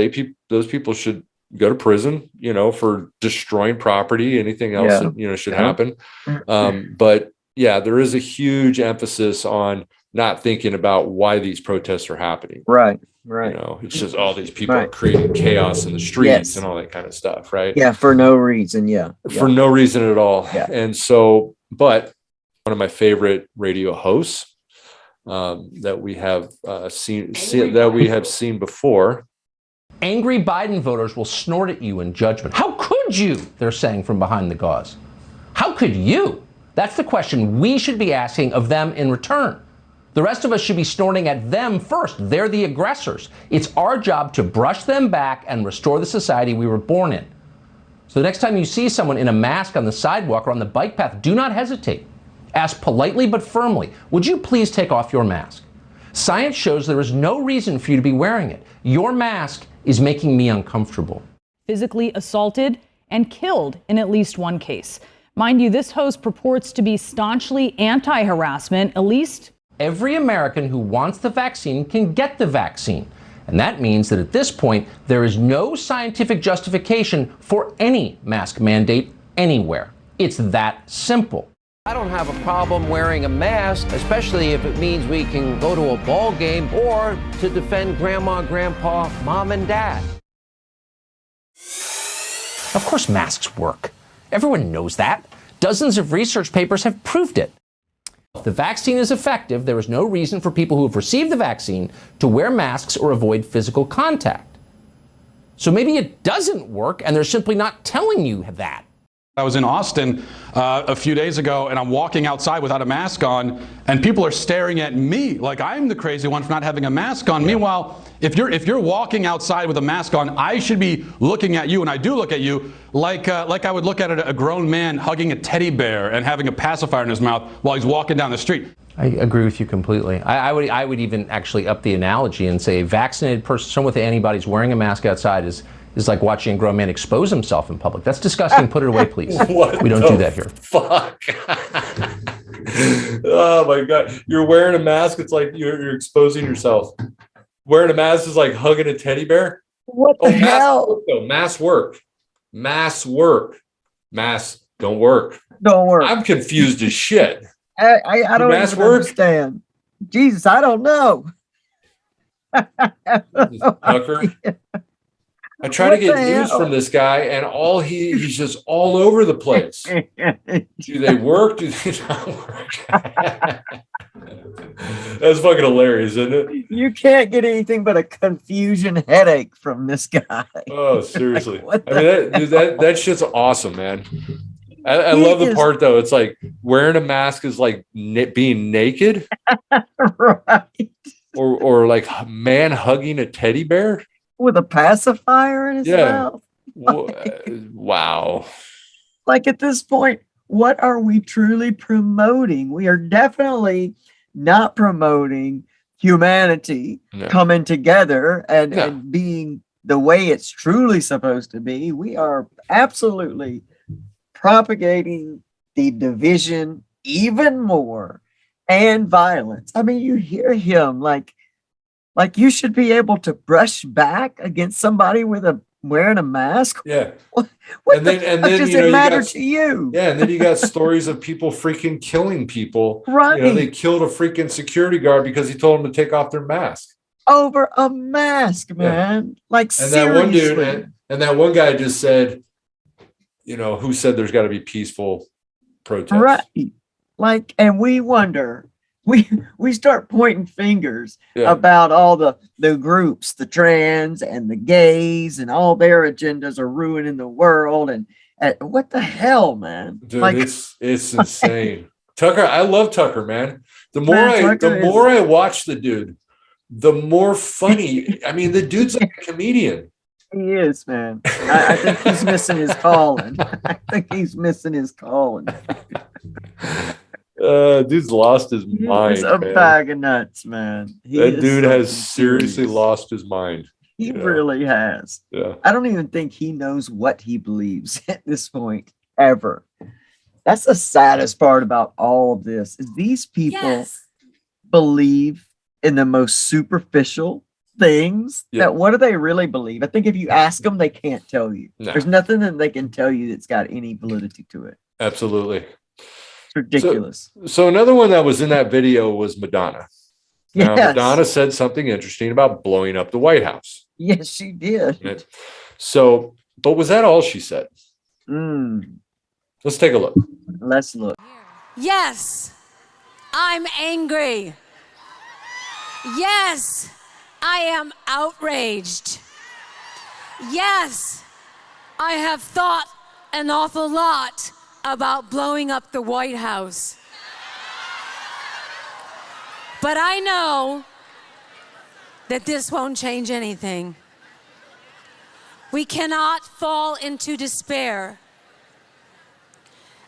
Those people should go to prison, you know, for destroying property, anything else that, you know, should happen. But yeah, there is a huge emphasis on not thinking about why these protests are happening. Right. You know, it's just all these people are creating chaos in the streets and all that kind of stuff. Right. Yeah. For no reason. For no reason at all. Yeah. And so, but one of my favorite radio hosts that we have seen before. Angry Biden voters will snort at you in judgment. How could you? They're saying from behind the gauze. How could you? That's the question we should be asking of them in return. The rest of us should be snorting at them first. They're the aggressors. It's our job to brush them back and restore the society we were born in. So the next time you see someone in a mask on the sidewalk or on the bike path, do not hesitate. Ask politely but firmly, would you please take off your mask? Science shows there is no reason for you to be wearing it. Your mask is making me uncomfortable. Physically assaulted and killed in at least one case. Mind you, this host purports to be staunchly anti-harassment, at least. Every American who wants the vaccine can get the vaccine. And that means that at this point, there is no scientific justification for any mask mandate anywhere. It's that simple. I don't have a problem wearing a mask, especially if it means we can go to a ball game or to defend grandma, grandpa, mom, and dad. Of course masks work. Everyone knows that. Dozens of research papers have proved it. If the vaccine is effective, there is no reason for people who have received the vaccine to wear masks or avoid physical contact. So maybe it doesn't work and they're simply not telling you that. I was in Austin a few days ago, and I'm walking outside without a mask on, and people are staring at me like I'm the crazy one for not having a mask on. Meanwhile, if you're walking outside with a mask on, I should be looking at you, and I do look at you like I would look at a grown man hugging a teddy bear and having a pacifier in his mouth while he's walking down the street. I agree with you completely. I would even actually up the analogy and say a vaccinated person, someone with antibodies wearing a mask outside is like watching a grown man expose himself in public. That's disgusting. Put it away, please. We don't do that here. Fuck. Oh my God. You're wearing a mask. It's like you're exposing yourself. Wearing a mask is like hugging a teddy bear. What the hell? Mask work. Mask work. Masks don't work. Don't work. I'm confused as shit. I don't even understand. Jesus, I don't know. Tucker. I try to get news from this guy, and he's just all over the place. Do they work? Do they not work? That's fucking hilarious, isn't it? You can't get anything but a confusion headache from this guy. Oh, seriously. That shit's awesome, man. I love the part though. It's like wearing a mask is like being naked, right? Or like man hugging a teddy bear with a pacifier in his mouth. Wow. Like at this point, what are we truly promoting? We are definitely not promoting humanity coming together and being the way it's truly supposed to be. We are absolutely propagating the division even more and violence. I mean, you hear him like you should be able to brush back against somebody wearing a mask. Yeah. What and then does it matter to you? Yeah, and then you got stories of people freaking killing people. Right. They killed a freaking security guard because he told them to take off their mask. Over a mask, man. Yeah. Like and seriously. That one dude and that one guy just said, who said there's got to be peaceful protests. Right. Like, and we wonder, we start pointing fingers about all the groups, the trans and the gays, and all their agendas are ruining the world. And what the hell, man? Dude, it's insane. Tucker, I love Tucker, man. The more I watch the dude, the more funny. I mean, the dude's like a comedian. He is, man. I think he's missing his calling. Dude's lost his mind. He's a bag of nuts, man. That dude has seriously lost his mind. He really has. Yeah. I don't even think he knows what he believes at this point, ever. That's the saddest part about all of this, is these people believe in the most superficial things. That what do they really believe? I think if you ask them, they can't tell you. No. There's nothing that they can tell you that's got any validity to it. Absolutely. It's ridiculous. So another one that was in that video was Madonna. Now, Madonna said something interesting about blowing up the White House. Yes, she did. Right? So, but was that all she said? Let's take a look. Let's look. Yes, I'm angry. Yes, I am outraged. Yes, I have thought an awful lot about blowing up the White House. But I know that this won't change anything. We cannot fall into despair.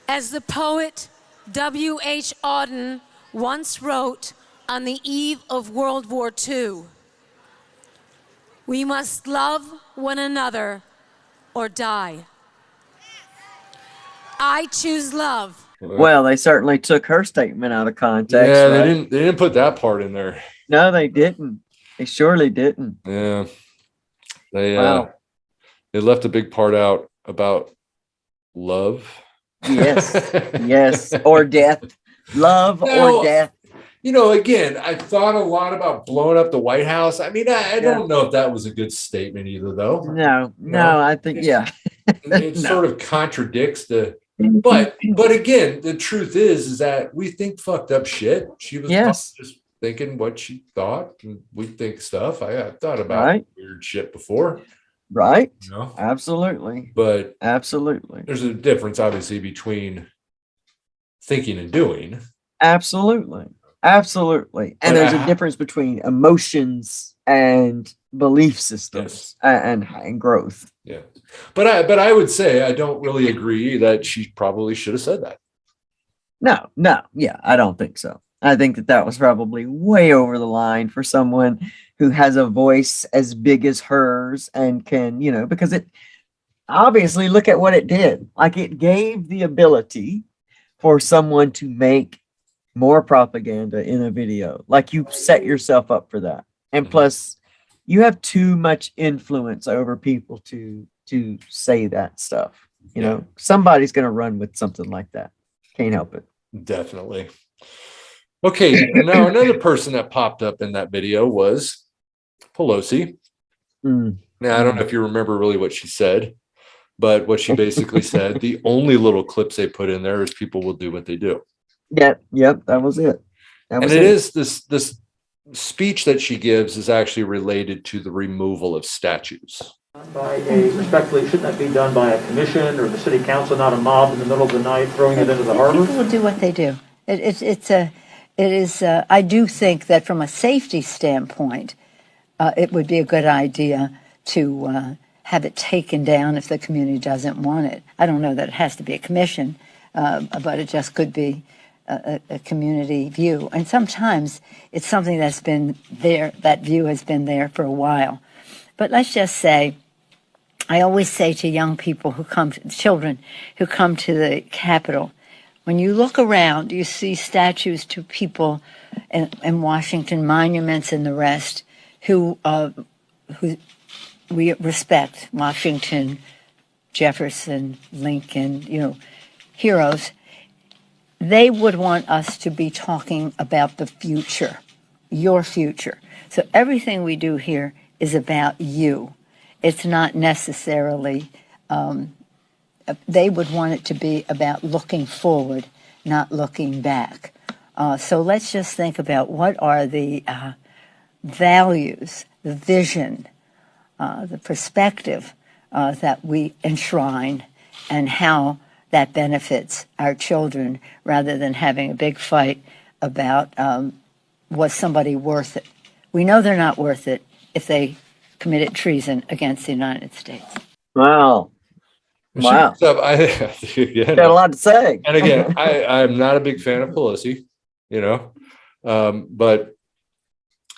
As the poet W.H. Auden once wrote on the eve of World War II, we must love one another or die. I choose love. Well, they certainly took her statement out of context. Yeah, right? they didn't put that part in there. No, they didn't. They surely didn't. Yeah. They Wow. they left a big part out about love. Yes. Yes. Or death. Love Now, or death. You know, again, I thought a lot about blowing up the White House. I mean, I don't know if that was a good statement either, though. No, I think, yeah. It sort of contradicts but again, the truth is that we think fucked up shit. She was just thinking what she thought, and we think stuff. I thought about weird shit before. Right. You know? Absolutely. But absolutely. There's a difference, obviously, between thinking and doing. Absolutely. Absolutely. And there's a difference between emotions and belief systems and growth. Yeah. But I would say I don't really agree that she probably should have said that. No. Yeah, I don't think so. I think that was probably way over the line for someone who has a voice as big as hers and can, because it obviously, look at what it did. Like, it gave the ability for someone to make more propaganda in a video. Like, you set yourself up for that. And plus, you have too much influence over people to say that stuff. You know, somebody's going to run with something like that. Can't help it. Definitely. Okay, now another person that popped up in that video was Pelosi. Now, I don't know if you remember really what she said, but what she basically said, the only little clips they put in there is people will do what they do. Yep, that was it. Is this speech that she gives is actually related to the removal of statues. Respectfully, shouldn't that be done by a commission or the city council, not a mob in the middle of the night throwing it into the harbor? People will do what they do. I do think that from a safety standpoint, it would be a good idea to have it taken down if the community doesn't want it. I don't know that it has to be a commission, but it just could be a community view. And sometimes it's something that's been there, that view has been there for a while. But let's just say, I always say to young people children who come to the Capitol, when you look around, you see statues to people in Washington, monuments and the rest, who we respect, Washington, Jefferson, Lincoln, heroes. They would want us to be talking about the future, your future. So everything we do here is about you. It's not necessarily, they would want it to be about looking forward, not looking back. So let's just think about what are the values, the vision, the perspective that we enshrine, and how that benefits our children, rather than having a big fight about was somebody worth it. We know they're not worth it if they committed treason against the United States. Wow. Wow. Got a lot to say. And again, I'm not a big fan of Pelosi, but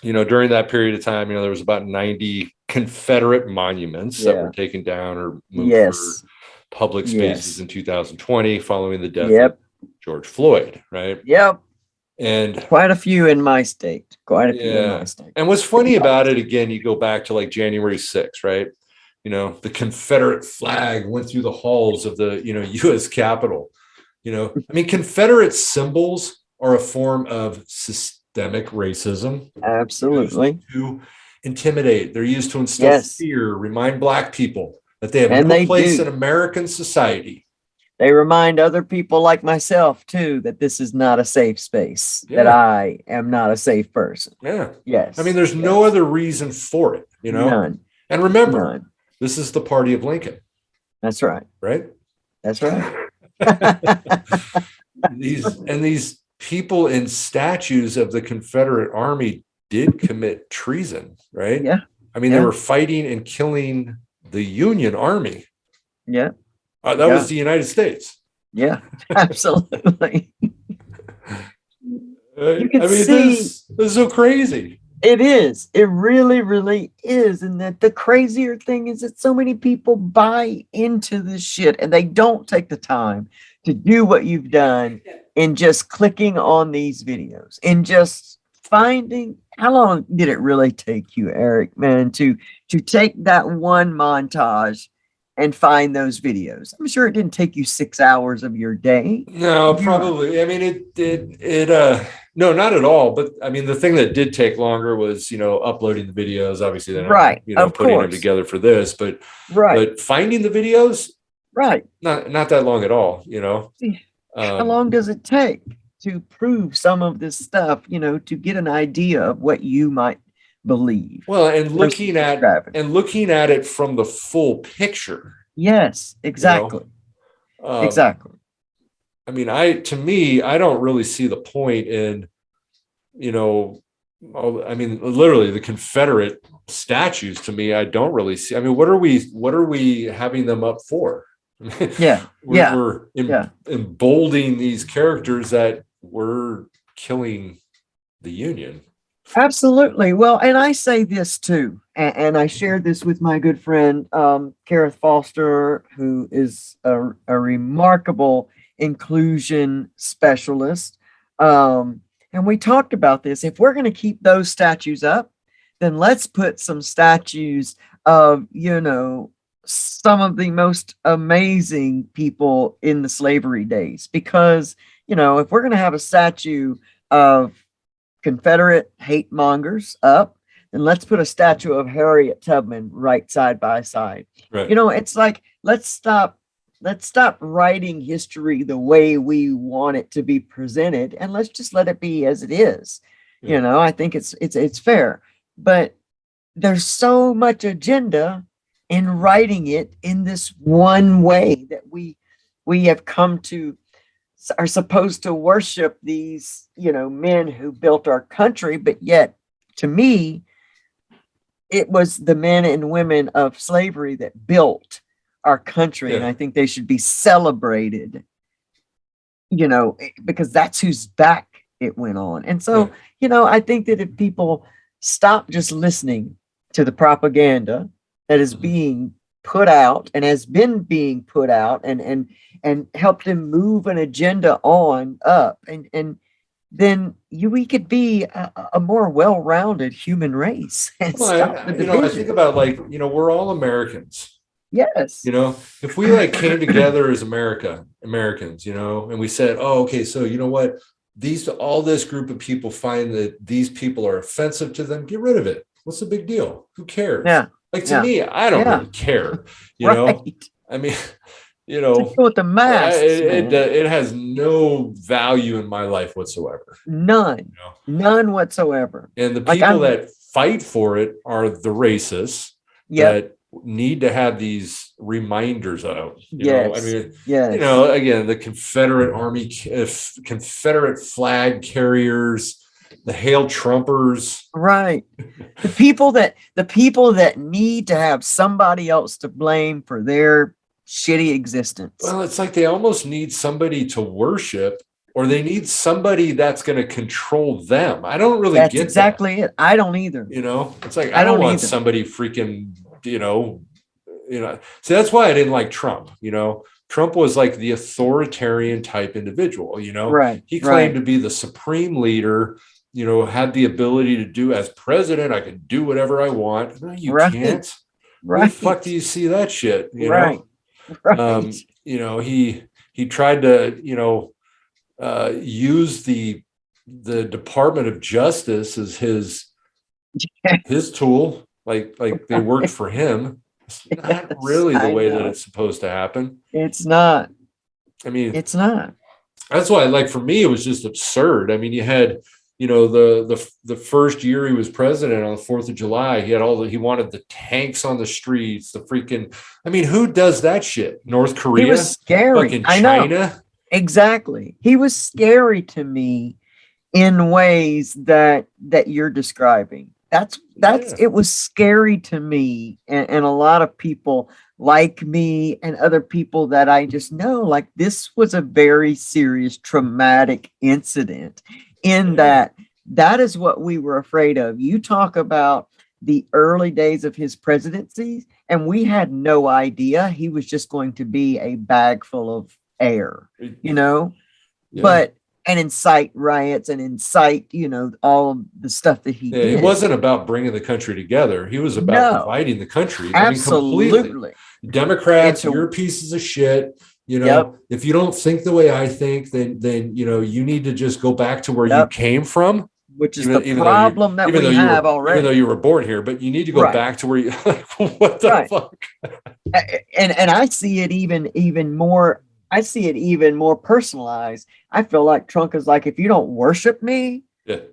during that period of time, there was about 90 Confederate monuments that were taken down or moved for public spaces in 2020 following the death of George Floyd, right? Yep. And quite a few in my state. And what's funny about it, again, you go back to like January 6th, right? The Confederate flag went through the halls of the, U.S. Capitol. Confederate symbols are a form of systemic racism. Absolutely. To intimidate. They're used to instill fear, remind Black people that they have no place in American society. They remind other people like myself, too, that this is not a safe space, that I am not a safe person. Yeah. Yes. There's no other reason for it, None. And remember, this is the party of Lincoln. That's right. Right? That's right. These people in statues of the Confederate Army did commit treason, right? Yeah. They were fighting and killing the Union Army. Yeah. That was the United States. Yeah, absolutely. This is so crazy. It is. It really, really is. And that the crazier thing is that so many people buy into this shit and they don't take the time to do what you've done in just clicking on these videos and just finding. How long did it really take you, Eric, man, to take that one montage and find those videos? I'm sure it didn't take you 6 hours of your day. No, probably. I mean, no, not at all. But I mean, the thing that did take longer was, uploading the videos, obviously, then, right. Putting them together for this, but finding the videos, right. Not that long at all, How long does it take to prove some of this stuff, to get an idea of what you might believe? Well, and looking at it from the full picture. Yes, exactly. Exactly. I mean, to me, I don't really see the point in, I mean, literally the Confederate statues, to me, I don't really see. I mean, what are we having them up for? We're emboldening these characters that were killing the Union. Absolutely. Well, and I say this too, and I shared this with my good friend, Kareth Foster, who is a remarkable inclusion specialist. And we talked about this. If we're going to keep those statues up, then let's put some statues of, some of the most amazing people in the slavery days. Because, if we're going to have a statue of Confederate hate mongers up, then let's put a statue of Harriet Tubman right side by side. Right. It's like, let's stop writing history the way we want it to be presented, and let's just let it be as it is. I think it's fair, but there's so much agenda in writing it in this one way that we have come to are supposed to worship these, men who built our country, but yet, to me, it was the men and women of slavery that built our country, and I think they should be celebrated, because that's whose back it went on. And so, I think that if people stop just listening to the propaganda that is being put out and has been being put out and help them move an agenda on up, and then we could be a more well-rounded human race. And I think about we're all Americans. Yes. If we came together as Americans, and we said, oh, okay, so you know what? All this group of people find that these people are offensive to them. Get rid of it. What's the big deal? Who cares? Yeah. To me, I don't really care. I mean, with the mask, it has no value in my life whatsoever. None whatsoever. And the people that fight for it are the racists that need to have these reminders out. Again, the Confederate Army, Confederate flag carriers, the Hail Trumpers. Right. The people that need to have somebody else to blame for their shitty existence. Well, it's like they almost need somebody to worship, or they need somebody that's going to control them. I don't really get exactly it. I don't either. It's like I don't want somebody freaking, See, that's why I didn't like Trump. Trump was like the authoritarian type individual, Right. He claimed to be the supreme leader, had the ability to do, as president, I can do whatever I want. No, you can't. Where the fuck do you see that shit? Right. He tried to, use the Department of Justice as his tool, like they worked for him. It's not really the way that it's supposed to happen. It's not. I mean, it's not. That's why, for me, it was just absurd. I mean, you had, the first year he was president on the 4th of July, he had he wanted the tanks on the streets, the freaking, I mean, who does that shit? North Korea? He was scary. Fucking China? I know. Exactly. He was scary to me in ways that you're describing. It was scary to me, and a lot of people like me and other people that I just know, this was a very serious traumatic incident in that that is what we were afraid of. You talk about the early days of his presidency, and we had no idea he was just going to be a bag full of air, you know, and incite riots and incite, you know, all of the stuff that he did. It wasn't about bringing the country together. He was about dividing the country. Absolutely. I mean, completely. Democrats, you're pieces of shit. You know, if you don't think the way I think, then you know, you need to just go back to where you came from. Which is the problem that we have already. Even though you were born here, but you need to go back to where you, what the fuck? And I see it even more, I see it even more personalized. I feel like Trump is like, if you don't worship me,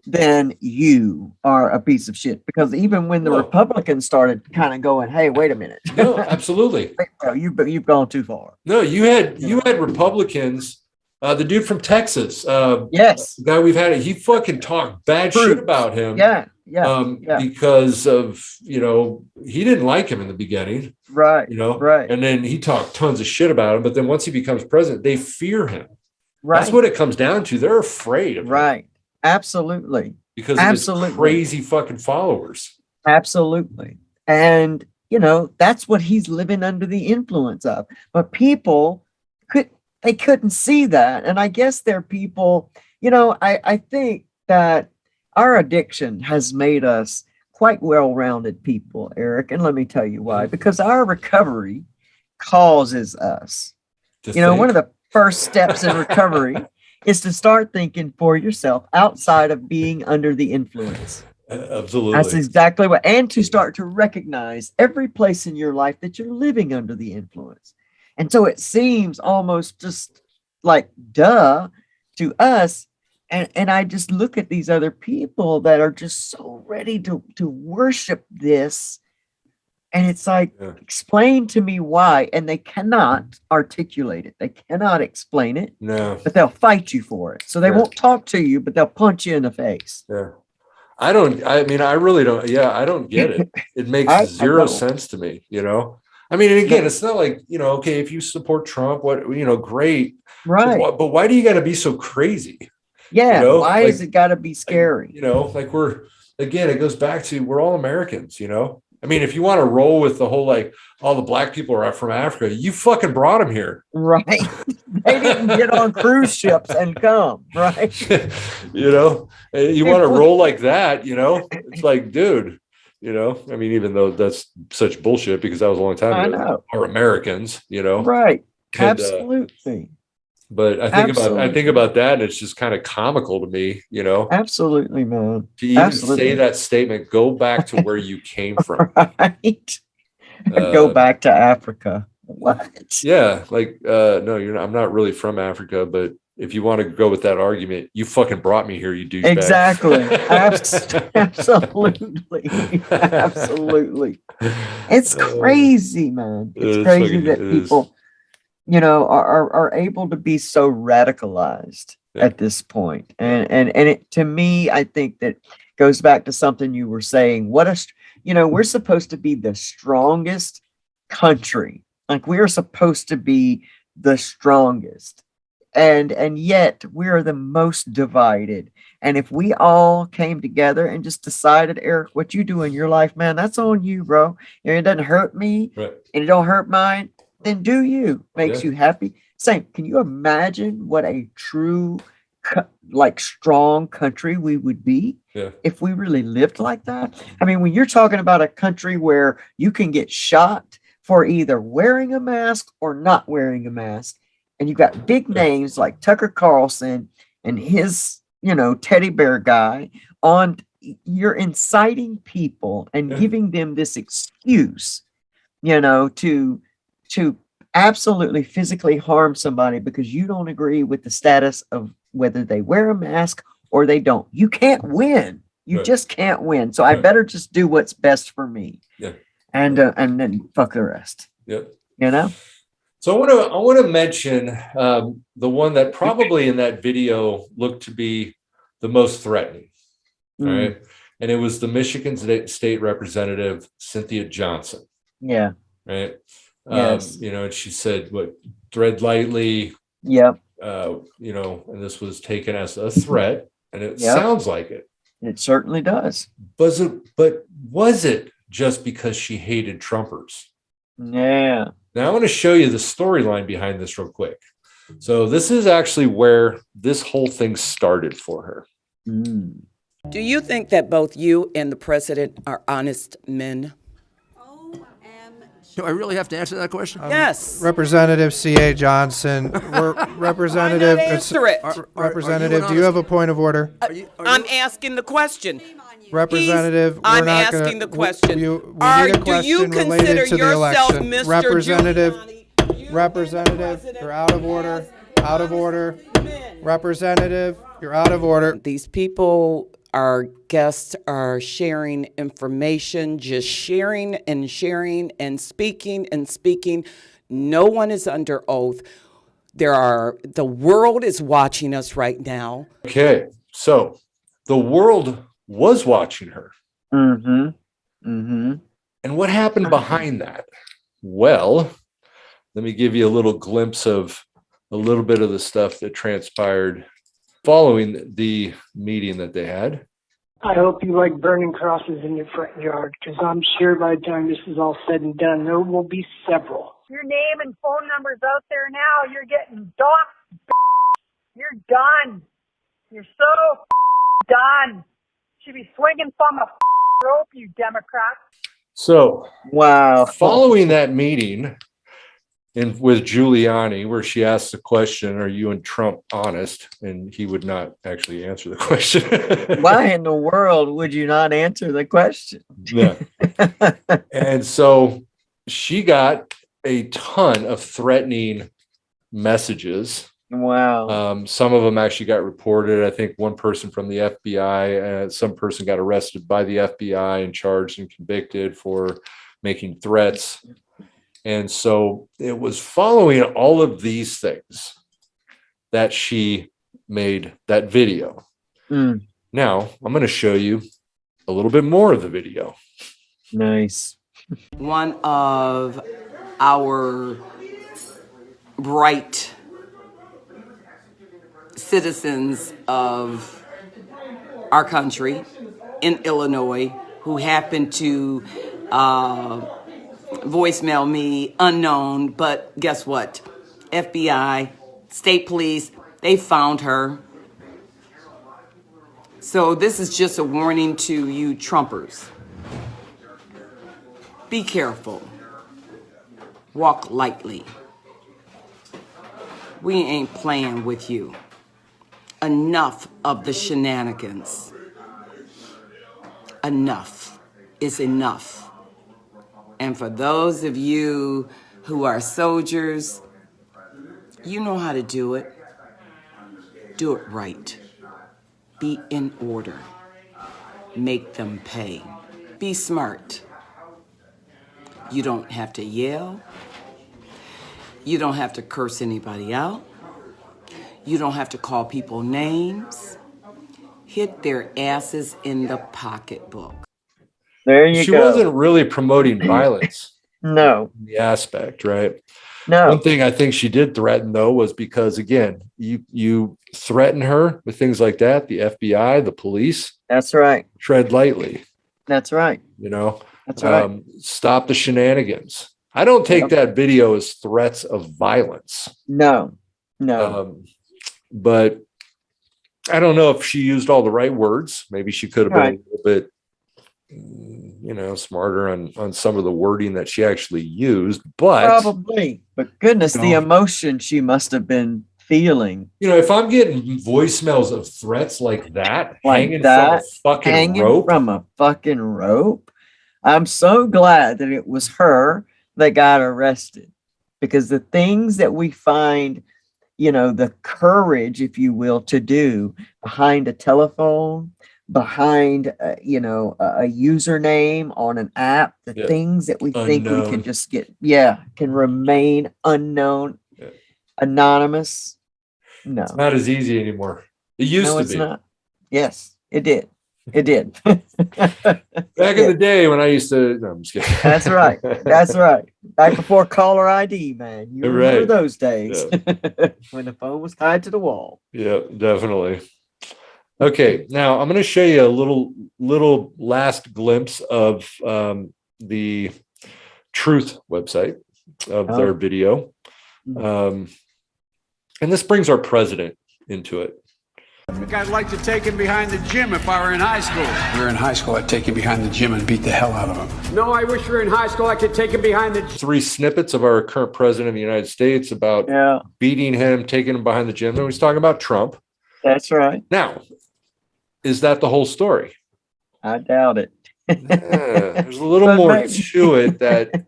then you are a piece of shit. Because even when the Republicans started kind of going, hey, wait a minute. No, absolutely. You've gone too far. No, you had Republicans. The dude from Texas, yes, the guy we've had, he fucking talked bad shit about him. Because of, you know, he didn't like him in the beginning. Right. You know, right. And then he talked tons of shit about him. But then once he becomes president, they fear him. Right. That's what it comes down to. They're afraid of him. Right. Absolutely. Because of his crazy fucking followers. Absolutely. And, you know, that's what he's living under the influence of. But people they couldn't see that. And I guess there are people, you know, I think that our addiction has made us quite well-rounded people, Eric. And let me tell you why. Because our recovery causes us. One of the first steps in recovery is to start thinking for yourself outside of being under the influence. Absolutely. That's exactly what. And to start to recognize every place in your life that you're living under the influence. And so it seems almost just like duh to us. And I just look at these other people that are just so ready to worship this. And it's like, explain to me why. And they cannot articulate it. They cannot explain it. No. But they'll fight you for it. So they won't talk to you, but they'll punch you in the face. Yeah. I really don't. Yeah, I don't get it. It makes zero sense to me, you know? I mean, and again, it's not like, you know, okay, if you support Trump, great. Right. But why do you got to be so crazy? Yeah. You know? Why is it got to be scary? You know, like it goes back to, we're all Americans, you know? I mean, if you want to roll with the whole, like, all the black people are from Africa, you fucking brought them here. Right. They didn't get on cruise ships and come, right? You know, you want to roll like that, you know? It's like, dude. You know, I mean, even though that's such bullshit because that was a long time ago, I know. are Americans, you know, right? Absolutely. But I think about that, and it's just kind of comical to me, you know. Absolutely, man. To even say that statement, go back to where you came from. Right. Go back to Africa. What? Yeah, like no, you're not. I'm not really from Africa, but if you want to go with that argument, you fucking brought me here, you douchebag. Exactly. Absolutely. Absolutely. It's crazy, man. It's crazy that people, you know, are able to be so radicalized at this point. And it, to me, I think that goes back to something you were saying. We're supposed to be the strongest country. Like, we are supposed to be the strongest. And yet we're the most divided. And if we all came together and just decided, Eric, what you do in your life, man, that's on you, bro. And it doesn't hurt me and it don't hurt mine, then do you. Makes you happy. Same. Can you imagine what a true, strong country we would be if we really lived like that? I mean, when you're talking about a country where you can get shot for either wearing a mask or not wearing a mask, and you've got big names like Tucker Carlson and his, teddy bear guy you're inciting people and giving them this excuse, to absolutely physically harm somebody because you don't agree with the status of whether they wear a mask or they don't. You can't win. You just can't win. So I better just do what's best for me. Yeah. And then fuck the rest. Yep. So I want to mention the one that probably in that video looked to be the most threatening, right? And it was the Michigan State Representative Cynthia Johnson. Yeah. Right. Yes. And she said, tread lightly. Yep. And this was taken as a threat, and it sounds like it. It certainly does. But was it just because she hated Trumpers? Yeah. Now I want to show you the storyline behind this real quick. So this is actually where this whole thing started for her. Do you think that both you and the president are honest men? Do I really have to answer that question? Yes. Representative C.A. Johnson, Representative, answer it? Representative, do you have a point of order? I'm asking the question. Representative, I'm asking the question. We need a question related to the election. Mr. Representative, you're out of order. Out of order. Representative, you're out of order. These people, our guests, are sharing information, just sharing and sharing and speaking and speaking. No one is under oath. The world is watching us right now. Okay, so the world was watching her. Mm-hmm. Mm-hmm. And what happened behind that? Well, let me give you a little glimpse of a little bit of the stuff that transpired following the meeting that they had. I hope you like burning crosses in your front yard, because I'm sure by the time this is all said and done, there will be several. Your name and phone number's out there now. You're getting doxxed. You're done. You're so done. Should be swinging from a rope, you Democrats. So, wow. Following that meeting with Giuliani, where she asked the question, "Are you and Trump honest?" and he would not actually answer the question. Why in the world would you not answer the question? Yeah. And so she got a ton of threatening messages. Wow. Some of them actually got reported. I think one person from the FBI, some person got arrested by the FBI and charged and convicted for making threats. And so it was following all of these things that she made that video. Now, I'm going to show you a little bit more of the video. Nice. One of our bright citizens of our country in Illinois who happened to voicemail me unknown, but guess what? FBI, state police, they found her. So this is just a warning to you Trumpers. Be careful. Walk lightly. We ain't playing with you. Enough of the shenanigans. Enough is enough. And for those of you who are soldiers, you know how to do it. Do it right. Be in order. Make them pay. Be smart. You don't have to yell. You don't have to curse anybody out. You don't have to call people names. Hit their asses in the pocketbook. There you she go. wasn't really promoting violence. No. In the aspect, right? No. One thing I think she did threaten, though, was because, again, you threaten her with things like that, the FBI, the police. That's right. Tread lightly. That's right. You know? That's right. Stop the shenanigans. I don't take that video as threats of violence. No. No. But I don't know if she used all the right words. Maybe she could have been a little bit, smarter on some of the wording that she actually used. But probably. But goodness, the emotion she must have been feeling. If I'm getting voicemails of threats like that, hanging from a fucking rope, I'm so glad that it was her that got arrested, because the things that we find, the courage, if you will, to do behind a telephone, behind, a username on an app, the things that we think we can just get, can remain unknown, anonymous. No, it's not as easy anymore. It used to be. It's not. Yes, it did. It did. Back in the day when I used to, no, I'm just kidding. That's right. That's right. Back before caller ID, man. You remember those days when the phone was tied to the wall. Yeah, definitely. Okay, now I'm going to show you a little last glimpse of the Truth website of their video. And this brings our president into it. I think I'd like to take him behind the gym if I were in high school. If we were in high school, I'd take him behind the gym and beat the hell out of him. No, I wish we were in high school. I could take him behind the gym. 3 snippets of our current president of the United States about beating him, taking him behind the gym. Then he's talking about Trump. That's right. Now, is that the whole story? I doubt it. There's a little more to it that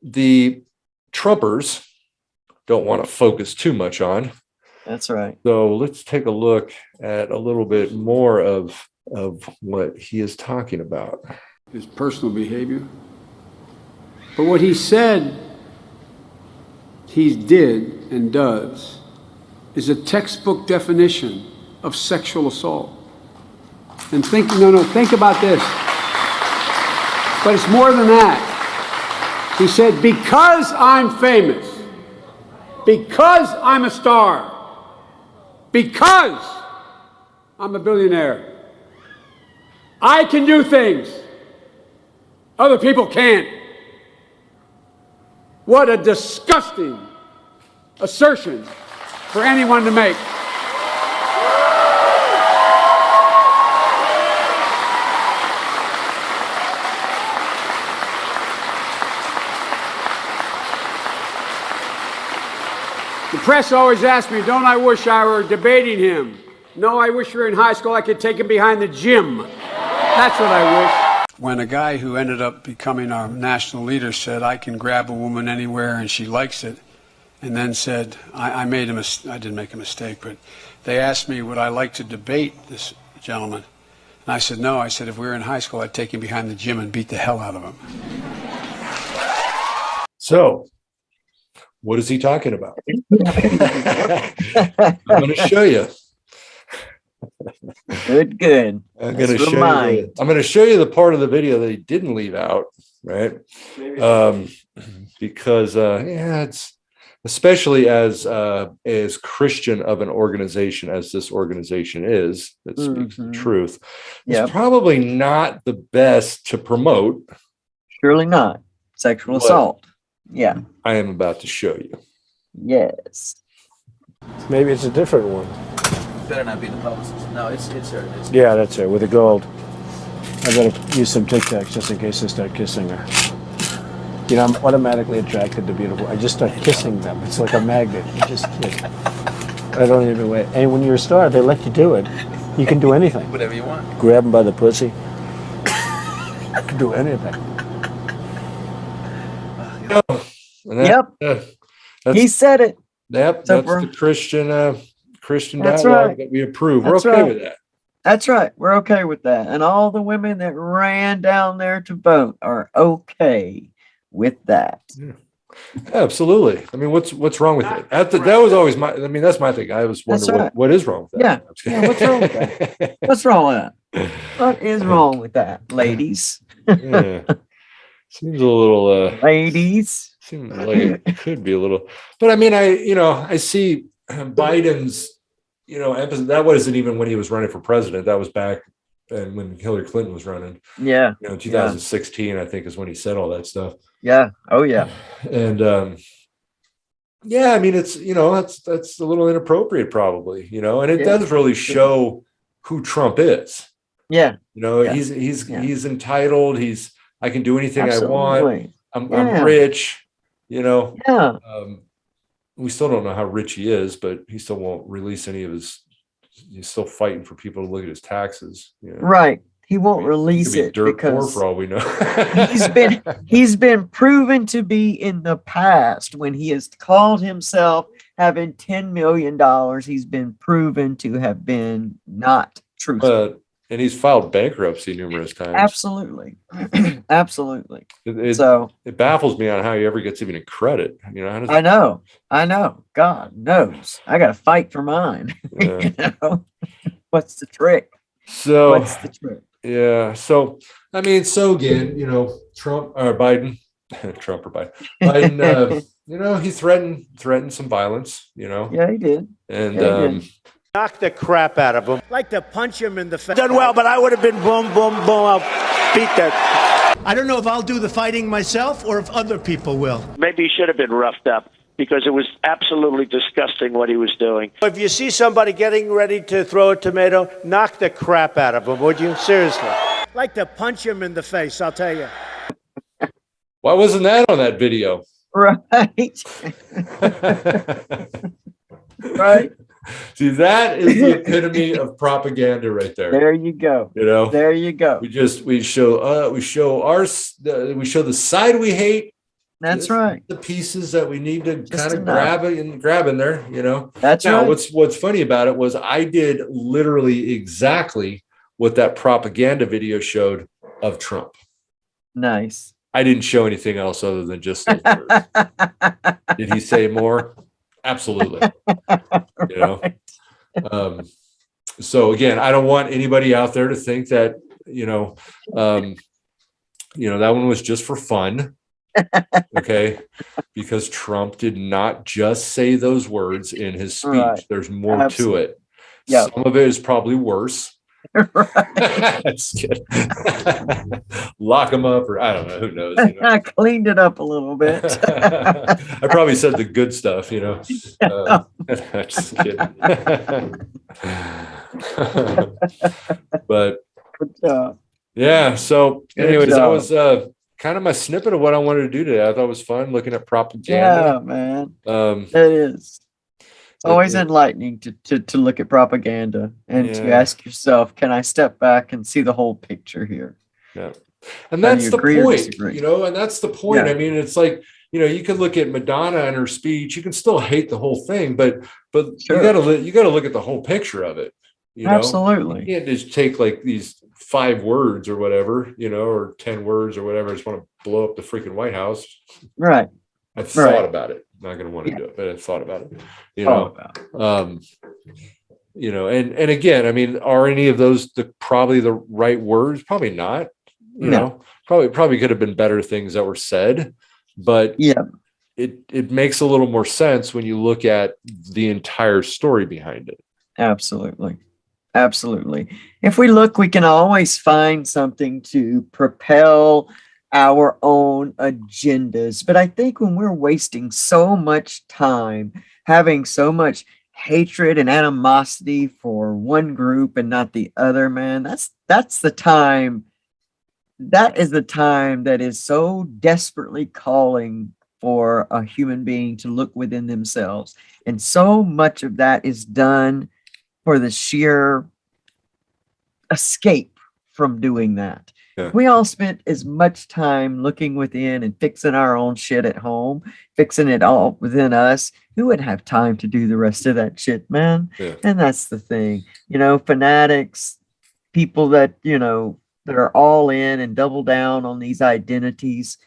the Trumpers don't want to focus too much on. That's right. So let's take a look at a little bit more of what he is talking about. His personal behavior. But what he said he did and does is a textbook definition of sexual assault. And think about this. But it's more than that. He said, because I'm famous, because I'm a star, because I'm a billionaire, I can do things other people can't. What a disgusting assertion for anyone to make. The press always asks me, don't I wish I were debating him? No, I wish we were in high school, I could take him behind the gym. That's what I wish. When a guy who ended up becoming our national leader said, I can grab a woman anywhere and she likes it, and then said, I didn't make a mistake, but they asked me, would I like to debate this gentleman? And I said, no. I said, if we were in high school, I'd take him behind the gym and beat the hell out of him. So, what is he talking about? I'm going to show you. Good. I'm going to show you the part of the video that he didn't leave out, right? Because it's especially as Christian of an organization as this organization is that speaks the truth. It's probably not the best to promote. Surely not. Sexual assault. Yeah. I am about to show you. Yes. Maybe it's a different one. Better not be the publicist. No, it's her. Yeah, that's her, with the gold. I better use some Tic Tacs just in case I start kissing her. You know, I'm automatically attracted to beautiful. I just start kissing them. It's like a magnet. You just kiss. I don't even wait. And when you're a star, they let you do it. You can do anything. Whatever you want. Grab them by the pussy. You can do anything. He said it. Yep, So that's the Christian That's dialogue right. that we approve. That's We're okay right. with that. That's right. We're okay with that. And all the women that ran down there to vote are okay with that. Yeah. Absolutely. I mean, what's wrong with it? That was always that's my thing. I was wondering what is wrong with that. Yeah. What's wrong with that? What's wrong with that? What is wrong with that, ladies? Yeah. Seems a little ladies. Seems like it could be a little, but I mean, I see Biden's, emphasis. That wasn't even when he was running for president. That was back when Hillary Clinton was running. Yeah. 2016, I think, is when he said all that stuff. Yeah. Oh yeah. And I mean, it's that's a little inappropriate, probably. And it does really show who Trump is. Yeah. He's entitled. I can do anything I want. I'm rich. We still don't know how rich he is, but he still won't release any of his. He's still fighting for people to look at his taxes. Right. He won't release it dirt poor because for all we know. he's been proven to be in the past when he has called himself having $10 million. He's been proven to have been not truthful. And he's filed bankruptcy numerous times. Absolutely. Absolutely. It baffles me on how he ever gets even a credit. I know. God knows. I got to fight for mine. Yeah. What's the trick? What's the trick? Yeah. So, I mean, again, Trump or Biden, Trump or Biden, Biden, he threatened some violence, Yeah, he did. And, Knock the crap out of him. Like to punch him in the face. Done well, but I would have been boom, boom, boom. I'll beat that. I don't know if I'll do the fighting myself or if other people will. Maybe he should have been roughed up because it was absolutely disgusting what he was doing. If you see somebody getting ready to throw a tomato, knock the crap out of him, would you? Seriously. Like to punch him in the face, I'll tell you. Why wasn't that on that video? Right. Right. See, that is the epitome of propaganda right there. There you go. You know, there you go. We show the side we hate. That's right. The pieces that we need to Just kind of enough. grab in there, you know. That's now, right. What's funny about it was I did literally exactly what that propaganda video showed of Trump. Nice. I didn't show anything else other than just those words. Did he say more? Absolutely. You know. So again, I don't want anybody out there to think that that one was just for fun. Okay, because Trump did not just say those words in his speech. Right. There's more to it. Yep. Some of it is probably worse. Right. Just kidding. Lock him up, or I don't know. Who knows? You know? I cleaned it up a little bit. I probably said the good stuff, you know. Just kidding. But Good job. yeah. So, Good anyways, that job. was kind of my snippet of what I wanted to do today. I thought it was fun looking at Yeah, propaganda. man. It It is. It's always enlightening to look at propaganda and to Yeah. ask yourself, can I step back and see the whole picture here? Yeah. And Whether that's you the agree or point, disagree. and that's the point. Yeah. I mean, it's like, you could look at Madonna and her speech. You can still hate the whole thing, but Sure. you gotta look at the whole picture of it. You know, Absolutely. you can't just take like these 5 words or whatever, or 10 words or whatever. I just want to blow up the freaking White House. Right. I thought about it. Not going to want to do it, but I thought about it. And again, I mean, are any of those probably the right words? Probably not. You know, probably could have been better things that were said, but yeah, it makes a little more sense when you look at the entire story behind it. Absolutely. Absolutely. If we look, we can always find something to propel our own agendas. But I think when we're wasting so much time, having so much hatred and animosity for one group and not the other, man, that's the time. That is the time that is so desperately calling for a human being to look within themselves. And so much of that is done for the sheer escape from doing that. Yeah. We all spent as much time looking within and fixing our own shit at home, fixing it all within us. Who would have time to do the rest of that shit, man? Yeah. And that's the thing, fanatics, people that, that are all in and double down on these identities.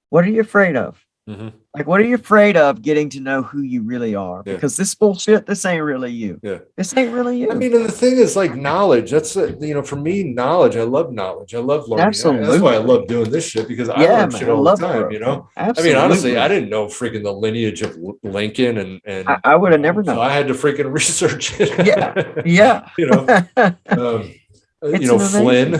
What are you afraid of? Mm-hmm. Like, what are you afraid of getting to know who you really are? Yeah. Because this bullshit, this ain't really you. Yeah. This ain't really you. I mean, and the thing is, like, knowledge. That's for me, knowledge. I love knowledge. I love learning. Absolutely. That's why I love doing this shit, because I Yeah, learn man, shit I all love the time. growth. I Absolutely. mean, honestly, I didn't know freaking the lineage of Lincoln, and I would have never known. so I had to freaking research it. Yeah. Flynn.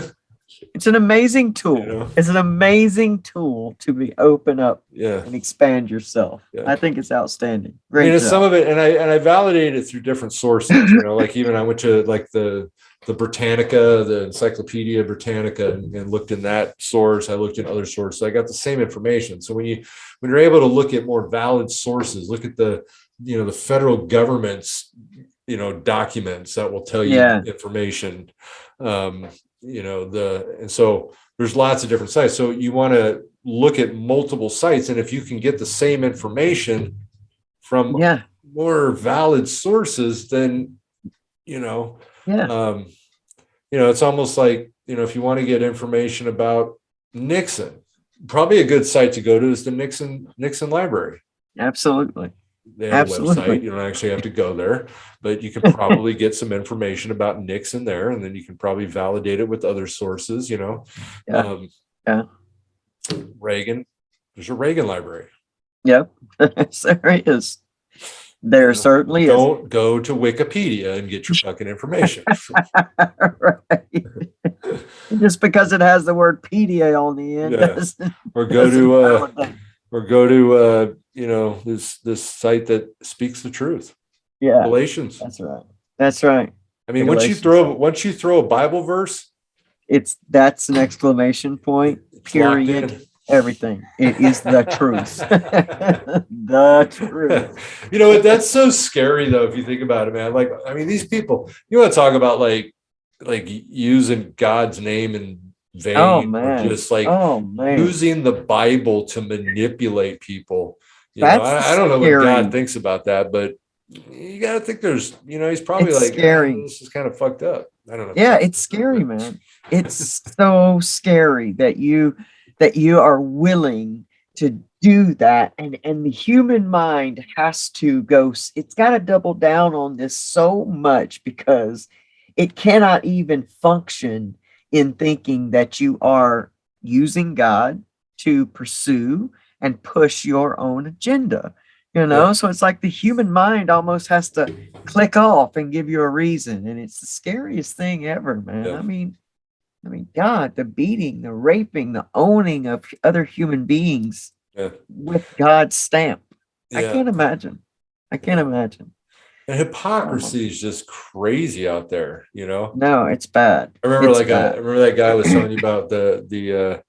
It's an amazing tool. It's an amazing tool to be open up and expand yourself. Yeah. I think it's outstanding. I mean, Great it's job. some of it, and I validate it through different sources. Like even I went to like the Britannica, the Encyclopedia Britannica, and looked in that source. I looked in other sources. I got the same information. So when you're able to look at more valid sources, look at the federal government's documents that will tell you information. And so there's lots of different sites. So you want to look at multiple sites, and if you can get the same information from more valid sources, then it's almost like if you want to get information about Nixon, probably a good site to go to is the Nixon Library. Absolutely. They have a website. You don't actually have to go there, but you can probably get some information about Nixon there, and then you can probably validate it with other sources. Reagan. There's a Reagan library. Yep, there is. There certainly is. Don't go to Wikipedia and get your fucking information. Right. Just because it has the word pedia on the end. Yeah. Or go to this site that speaks the truth. Yeah. Galatians. That's right. That's right. I mean, once you throw a Bible verse, that's an exclamation point, period, everything. It is the truth. The truth. You know what? That's so scary though, if you think about it, man. Like, I mean, these people, you want to talk about like using God's name in vain, or just like using the Bible to manipulate people. I don't know what God thinks about that, but you got to think there's, he's probably scary. This is kind of fucked up. I don't know. Yeah, it's scary, man. It's so scary that you are willing to do that, and the human mind has to go. It's got to double down on this so much because it cannot even function in thinking that you are using God to pursue and push your own agenda. So it's like the human mind almost has to click off and give you a reason. And it's the scariest thing ever, man. Yeah. I mean, God, the beating, the raping, the owning of other human beings with God's stamp. Yeah. I can't imagine. And hypocrisy is just crazy out there, No, it's bad. I remember that guy was telling you about the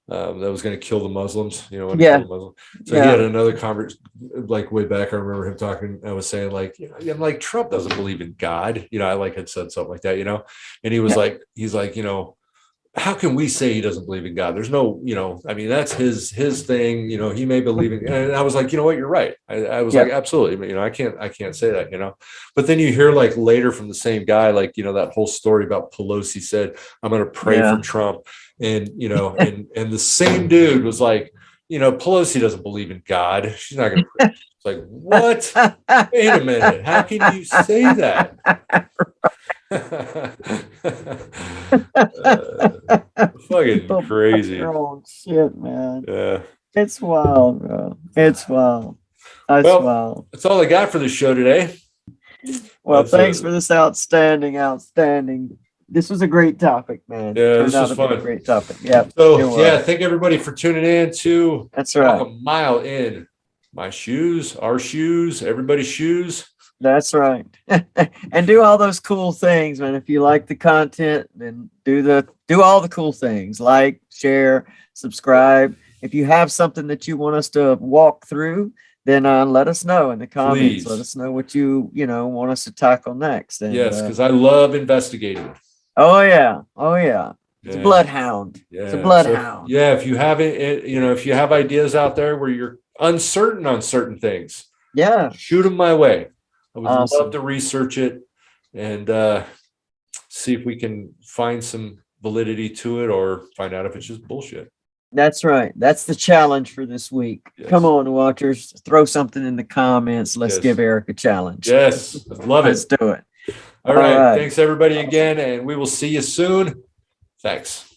that was going to kill the Muslims, kill the Muslims. So he had another conversation, like way back. I remember him talking. I was saying I'm like, Trump doesn't believe in God. I had said something like that, and he was he's like, how can we say he doesn't believe in God? There's no, I mean, that's his thing. He may believe in, and I was like, you know what, you're right. I was like, absolutely. I can't say that, but then you hear later from the same guy, that whole story about Pelosi said, I'm going to pray for Trump. And, and the same dude was like, Pelosi doesn't believe in God. She's not going to pray. It's like, what? Wait a minute. How can you say that? Fucking crazy. Shit, man. Yeah. It's wild, bro. It's wild. Wild. That's all I got for the show today. Well, thanks for this outstanding. This was a great topic, man. Yeah, this was fun. A great topic. Yeah. So thank everybody for tuning in to That's right. Walk a Mile in My Shoes, our shoes, everybody's shoes. That's right. And do all those cool things, man. If you like the content, then do all the cool things. Like, share, subscribe. If you have something that you want us to walk through, then let us know in the comments. Please. Let us know what you want us to tackle next. And, yes, because I love investigating. Oh yeah. It's a bloodhound. Yeah. It's a bloodhound. So, if you have if you have ideas out there where you're uncertain on certain things, shoot them my way. I would love to research it and see if we can find some validity to it or find out if it's just bullshit. That's right. That's the challenge for this week. Yes. Come on, watchers. Throw something in the comments. Let's give Eric a challenge. Yes. Love it. Let's do it. All right. Thanks, everybody, again. And we will see you soon. Thanks.